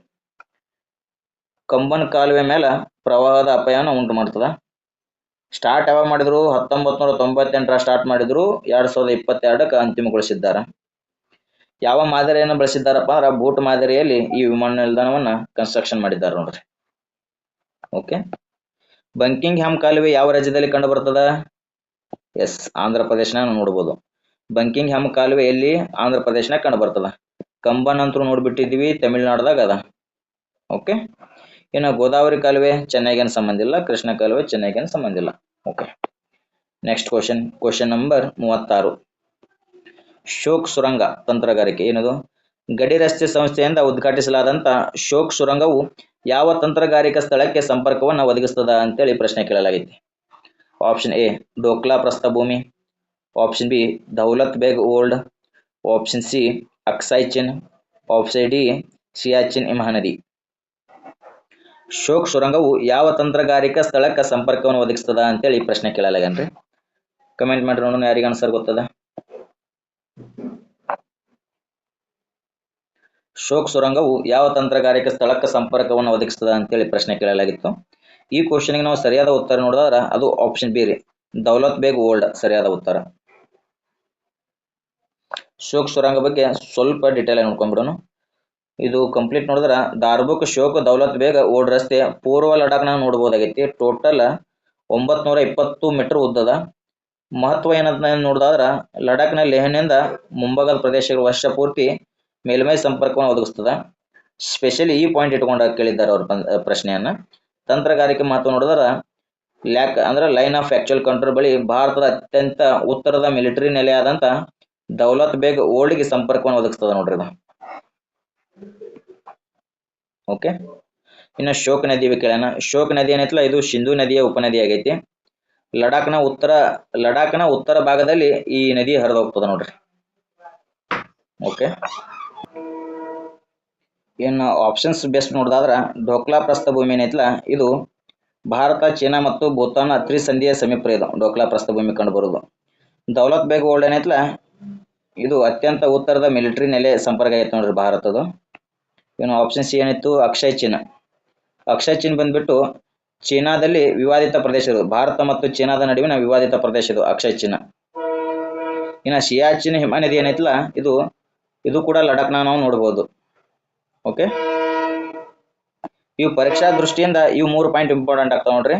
[SPEAKER 1] ಕಂಬನ್ ಕಾಲುವೆ ಮೇಲೆ ಪ್ರವಾಹದ ಅಪಾಯನ ಉಂಟು ಮಾಡ್ತದ. ಸ್ಟಾರ್ಟ್ ಯಾವಾಗ ಮಾಡಿದ್ರು? 1998 ಸ್ಟಾರ್ಟ್ ಮಾಡಿದ್ರು, 2022 ಅಂತಿಮಗೊಳಿಸಿದ್ದಾರೆ. ಯಾವ ಮಾದರಿಯನ್ನು ಬಳಸಿದ್ದಾರಪ್ಪ ಅಂದ್ರೆ ಬೂಟ್ ಮಾದರಿಯಲ್ಲಿ ಈ ವಿಮಾನ ನಿಲ್ದಾಣವನ್ನ ಕನ್ಸ್ಟ್ರಕ್ಷನ್ ಮಾಡಿದ್ದಾರೆ ನೋಡ್ರಿ. ಓಕೆ. ಬಂಕಿಂಗ್ಹ್ಯಾಮ್ ಕಾಲುವೆ ಯಾವ ರಾಜ್ಯದಲ್ಲಿ ಕಂಡು ಬರ್ತದ? ಎಸ್, ಆಂಧ್ರ ಪ್ರದೇಶನ ನೋಡ್ಬೋದು. ಬಂಕಿಂಗ್ಹ್ಯಾಮ್ ಕಾಲುವೆ ಎಲ್ಲಿ? ಆಂಧ್ರ ಪ್ರದೇಶನ ಕಂಡು ಬರ್ತದ. ಕಂಬನ್ ಅಂತೂ ನೋಡ್ಬಿಟ್ಟಿದ್ವಿ, ತಮಿಳುನಾಡದಾಗ ಅದ. ಓಕೆ. ಇನ್ನು ಗೋದಾವರಿ ಕಾಲುವೆ ಚೆನ್ನೈಗೇನು ಸಂಬಂಧ ಇಲ್ಲ, ಕೃಷ್ಣ ಕಾಲುವೆ ಚೆನ್ನೈಗೇನು ಸಂಬಂಧ ಇಲ್ಲ. Okay. Next question. Question number 36. ಶೋಕ್ ಸುರಂಗ ತಂತ್ರಗಾರಿಕೆ ಏನದು? ಗಡಿ ರಸ್ತೆ ಸಂಸ್ಥೆಯಿಂದ ಉದ್ಘಾಟಿಸಲಾದಂತ ಶೋಕ್ ಸುರಂಗವು ಯಾವ ತಂತ್ರಗಾರಿಕಾ ಸ್ಥಳಕ್ಕೆ ಸಂಪರ್ಕವನ್ನು ಒದಗಿಸ್ತದ ಅಂತೇಳಿ ಪ್ರಶ್ನೆ ಕೇಳಲಾಗಿದೆ. ಆಪ್ಷನ್ ಎ ಡೋಕ್ಲಾ ಪ್ರಸ್ಥಭೂಮಿ, option B Daulat Beg old, option C Aksai ಚಿನ್, ಆಪ್ಷನ್ ಡಿ ಸಿಯಾಚಿನ್ ಮಹಾನದಿ. ಶೋಕ್ ಸುರಂಗವು ಯಾವ ತಂತ್ರಗಾರಿಕಾ ಸ್ಥಳಕ್ಕೆ ಸಂಪರ್ಕವನ್ನು ಒದಗಿಸ್ತದ ಅಂತೇಳಿ ಪ್ರಶ್ನೆ ಕೇಳಲಾಗನ್ರಿ. ಕಮೆಂಟ್ ಮಾಡಿ ನೋಡೋಣ ಯಾರಿಗೆ ಆನ್ಸರ್ ಗೊತ್ತದ. ಶೋಕ್ ಸುರಂಗವು ಯಾವ ತಂತ್ರಗಾರಿಕಾ ಸ್ಥಳಕ್ಕೆ ಸಂಪರ್ಕವನ್ನು ಒದಗಿಸ್ತದ ಅಂತೇಳಿ ಪ್ರಶ್ನೆ ಕೇಳಲಾಗಿತ್ತು. ಈ ಕ್ವಶನ್ಗೆ ನಾವು ಸರಿಯಾದ ಉತ್ತರ ನೋಡಿದ್ರೆ ಅದು ಆಪ್ಷನ್ ಬಿ ರೀ, ದೌಲತ್ ಬೇಗ್ ಓಲ್ಡ್ ಸರಿಯಾದ ಉತ್ತರ. ಶೋಕ್ ಸುರಂಗ ಬಗ್ಗೆ ಸ್ವಲ್ಪ ಡಿಟೇಲ್ ಆಗಿ ನೋಡ್ಕೊಂಡ್ಬಿಡೋಣ. ಇದು ಕಂಪ್ಲೀಟ್ ನೋಡಿದ್ರೆ ದಾರ್ಬುಕ್ ಶೋಕ್ ದೌಲತ್ ಬೇಗ್ ಓಲ್ಡ್ ರಸ್ತೆ ಪೂರ್ವ ಲಡಾಖ್ನ ನೋಡ್ಬೋದಾಗೈತಿ. ಟೋಟಲ್ 920 ಮೀಟರ್ ಉದ್ದದ. ಮಹತ್ವ ಏನಂತ ನೋಡಿದ್ರೆ ಲಡಾಖ್ನ ಲೇಹ್ನಿಂದ ಮುಂಭಾಗದ ಪ್ರದೇಶಗಳ ವರ್ಷ ಪೂರ್ತಿ ಮೇಲ್ಮೈ ಸಂಪರ್ಕವನ್ನು ಒದಗಿಸ್ತದ. ಸ್ಪೆಷಲಿ ಈ ಪಾಯಿಂಟ್ ಇಟ್ಕೊಂಡು ಕೇಳಿದ್ದಾರೆ ಅವ್ರ ಪ್ರಶ್ನೆಯನ್ನ. ತಂತ್ರಗಾರಿಕೆ ಮಾತು ನೋಡಿದ್ರೆ ಲ್ಯಾಕ್ ಅಂದ್ರೆ ಲೈನ್ ಆಫ್ ಆಕ್ಚುಯಲ್ ಕಂಟ್ರೋಲ್ ಬಳಿ ಭಾರತದ ಅತ್ಯಂತ ಉತ್ತರದ ಮಿಲಿಟರಿ ನೆಲೆಯಾದಂತ ದೌಲತ್ ಬೇಗ್ ಓಲ್ಡ್ಗೆ ಸಂಪರ್ಕವನ್ನು ಒದಗಿಸ್ತದ ನೋಡ್ರಿ ಇದು. ಓಕೆ. ಇನ್ನು ಶೋಕ್ ನದಿ ಕೇಳೋಣ. ಶೋಕ್ ನದಿ ಏನೈತಲ್ಲ ಇದು ಸಿಂಧೂ ನದಿಯ ಉಪನದಿ ಆಗೈತಿ. ಲಡಾಖ್ನ ಉತ್ತರ ಭಾಗದಲ್ಲಿ ಈ ನದಿ ಹರಿದು ಹೋಗ್ತದ ನೋಡ್ರಿ. ಓಕೆ. ಇನ್ನು ಆಪ್ಷನ್ಸ್ ಬೆಸ್ಟ್ ನೋಡಿದಾದ್ರ ಡೋಕ್ಲಾ ಪ್ರಸ್ಥಭೂಮಿ ಏನೈತಲ್ಲ ಇದು ಭಾರತ, ಚೀನಾ ಮತ್ತು ಭೂತಾನ್ ತ್ರಿಸಂಧಿಯ ಸಮೀಪ ಇದು ಡೋಕ್ಲಾ ಪ್ರಸ್ಥಭೂಮಿ ಕಂಡು ಬರುವುದು. ದೌಲತ್ ಬೇಗ್ ಓಲ್ಡ್ ಏನೈತಲ್ಲ ಇದು ಅತ್ಯಂತ ಉತ್ತರದ ಮಿಲಿಟರಿ ನೆಲೆ ಸಂಪರ್ಕ ಆಗೈತೆ ನೋಡ್ರಿ ಭಾರತದ್ದು. ಇನ್ನು ಆಪ್ಷನ್ ಸಿ ಏನಿತ್ತು? ಅಕ್ಷಯ್ ಚಿನ್. ಅಕ್ಷಯ್ ಚಿನ್ ಬಂದ್ಬಿಟ್ಟು ಚೀನಾದಲ್ಲಿ ವಿವಾದಿತ ಪ್ರದೇಶ ಇದು. ಭಾರತ ಮತ್ತು ಚೀನಾದ ನಡುವಿನ ವಿವಾದಿತ ಪ್ರದೇಶ ಇದು ಅಕ್ಷಯ್ ಚಿನ್. ಇನ್ನು ಸಿಯಾಚಿನ್ ಹಿಮನದಿ ಏನೈತಲ್ಲ ಇದು ಕೂಡ ಲಡಾಖ್ನ ನಾವು ನೋಡಬಹುದು. ಓಕೆ. ಇವು ಪರೀಕ್ಷಾ ದೃಷ್ಟಿಯಿಂದ ಇವು 3 ಪಾಯಿಂಟ್ ಇಂಪಾರ್ಟೆಂಟ್ ಆಗ್ತಾವ ನೋಡ್ರಿ.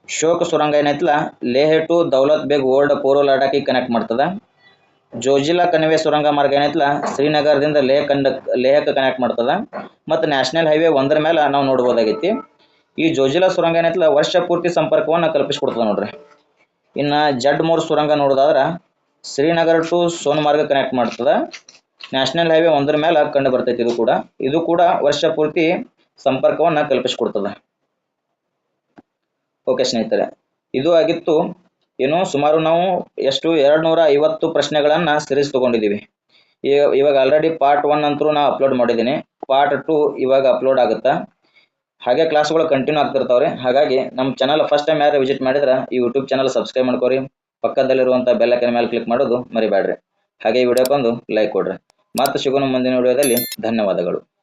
[SPEAKER 1] ಶೋಕ್ ಸುರಂಗ ಏನೈತಲ್ಲ ಲೇಹ್ ಟು ದೌಲತ್ ಬೇಗ್ ಓಲ್ಡ್ ಪೂರ್ವ ಲಡಾಖಿಗೆ ಕನೆಕ್ಟ್ ಮಾಡ್ತದ. ಜೋಜಿಲಾ ಕಣಿವೆ ಸುರಂಗ ಮಾರ್ಗ ಏನೈತಲ್ಲ ಶ್ರೀನಗರದಿಂದ ಲೇಹಕ್ಕೆ ಕನೆಕ್ಟ್ ಮಾಡ್ತದ. ಮತ್ತು ನ್ಯಾಷನಲ್ ಹೈವೇ 1 ಮೇಲೆ ನಾವು ನೋಡ್ಬೋದಾಗೈತಿ. ಈ ಜೋಜಿಲಾ ಸುರಂಗ ಏನೈತಲ್ಲ ವರ್ಷ ಪೂರ್ತಿ ಸಂಪರ್ಕವನ್ನು ಕಲ್ಪಿಸ್ಕೊಡ್ತದ ನೋಡ್ರಿ. ಇನ್ನು ಜಡ್ಮೋರ್ ಸುರಂಗ ನೋಡೋದಾದ್ರೆ ಶ್ರೀನಗರ ಟು ಸೋನ್ಮಾರ್ಗ ಕನೆಕ್ಟ್ ಮಾಡ್ತದ. ನ್ಯಾಷನಲ್ ಹೈವೇ 1 ಮೇಲೆ ಕಂಡು ಬರ್ತೈತಿ. ಇದು ಕೂಡ ವರ್ಷ ಪೂರ್ತಿ ಸಂಪರ್ಕವನ್ನು ಕಲ್ಪಿಸ್ಕೊಡ್ತದ. ಓಕೆ ಸ್ನೇಹಿತರೆ, ಇದು ಆಗಿತ್ತು ಏನು ಸುಮಾರು ನಾವು 250 ಪ್ರಶ್ನೆಗಳನ್ನ ಸಿರೀಸ್ ತಗೊಂಡಿದ್ದೀವಿ. ಇವಾಗ ಆಲ್ರೆಡಿ ಪಾರ್ಟ್ 1 ಅಂತೂ ನಾನು ಅಪ್ಲೋಡ್ ಮಾಡಿದ್ದೀನಿ. ಪಾರ್ಟ್ 2 ಇವಾಗ ಅಪ್ಲೋಡ್ ಆಗುತ್ತಾ. ಹಾಗೆ ಕ್ಲಾಸ್ಗಳು ಕಂಟಿನ್ಯೂ ಆಗ್ತಿರ್ತಾವ್ರಿ. ಹಾಗಾಗಿ ನಮ್ಮ ಚಾನಲ್ ಫಸ್ಟ್ ಟೈಮ್ ಯಾರು ವಿಸಿಟ್ ಮಾಡಿದ್ರೆ ಈ ಯೂಟ್ಯೂಬ್ ಚಾನಲ್ ಸಬ್ಸ್ಕ್ರೈಬ್ ಮಾಡ್ಕೋರಿ. ಪಕ್ಕದಲ್ಲಿರುವಂಥ ಬೆಲ್ ಐಕಾನ್ ಮೇಲೆ ಕ್ಲಿಕ್ ಮಾಡೋದು ಮರಿಬೇಡ್ರಿ. ಹಾಗೆ ಈ ವಿಡಿಯೋಕ್ಕೊಂದು ಲೈಕ್ ಕೊಡ್ರಿ. ಮತ್ತೆ ಸಿಗೋಣ ಮುಂದಿನ ವಿಡಿಯೋದಲ್ಲಿ. ಧನ್ಯವಾದಗಳು.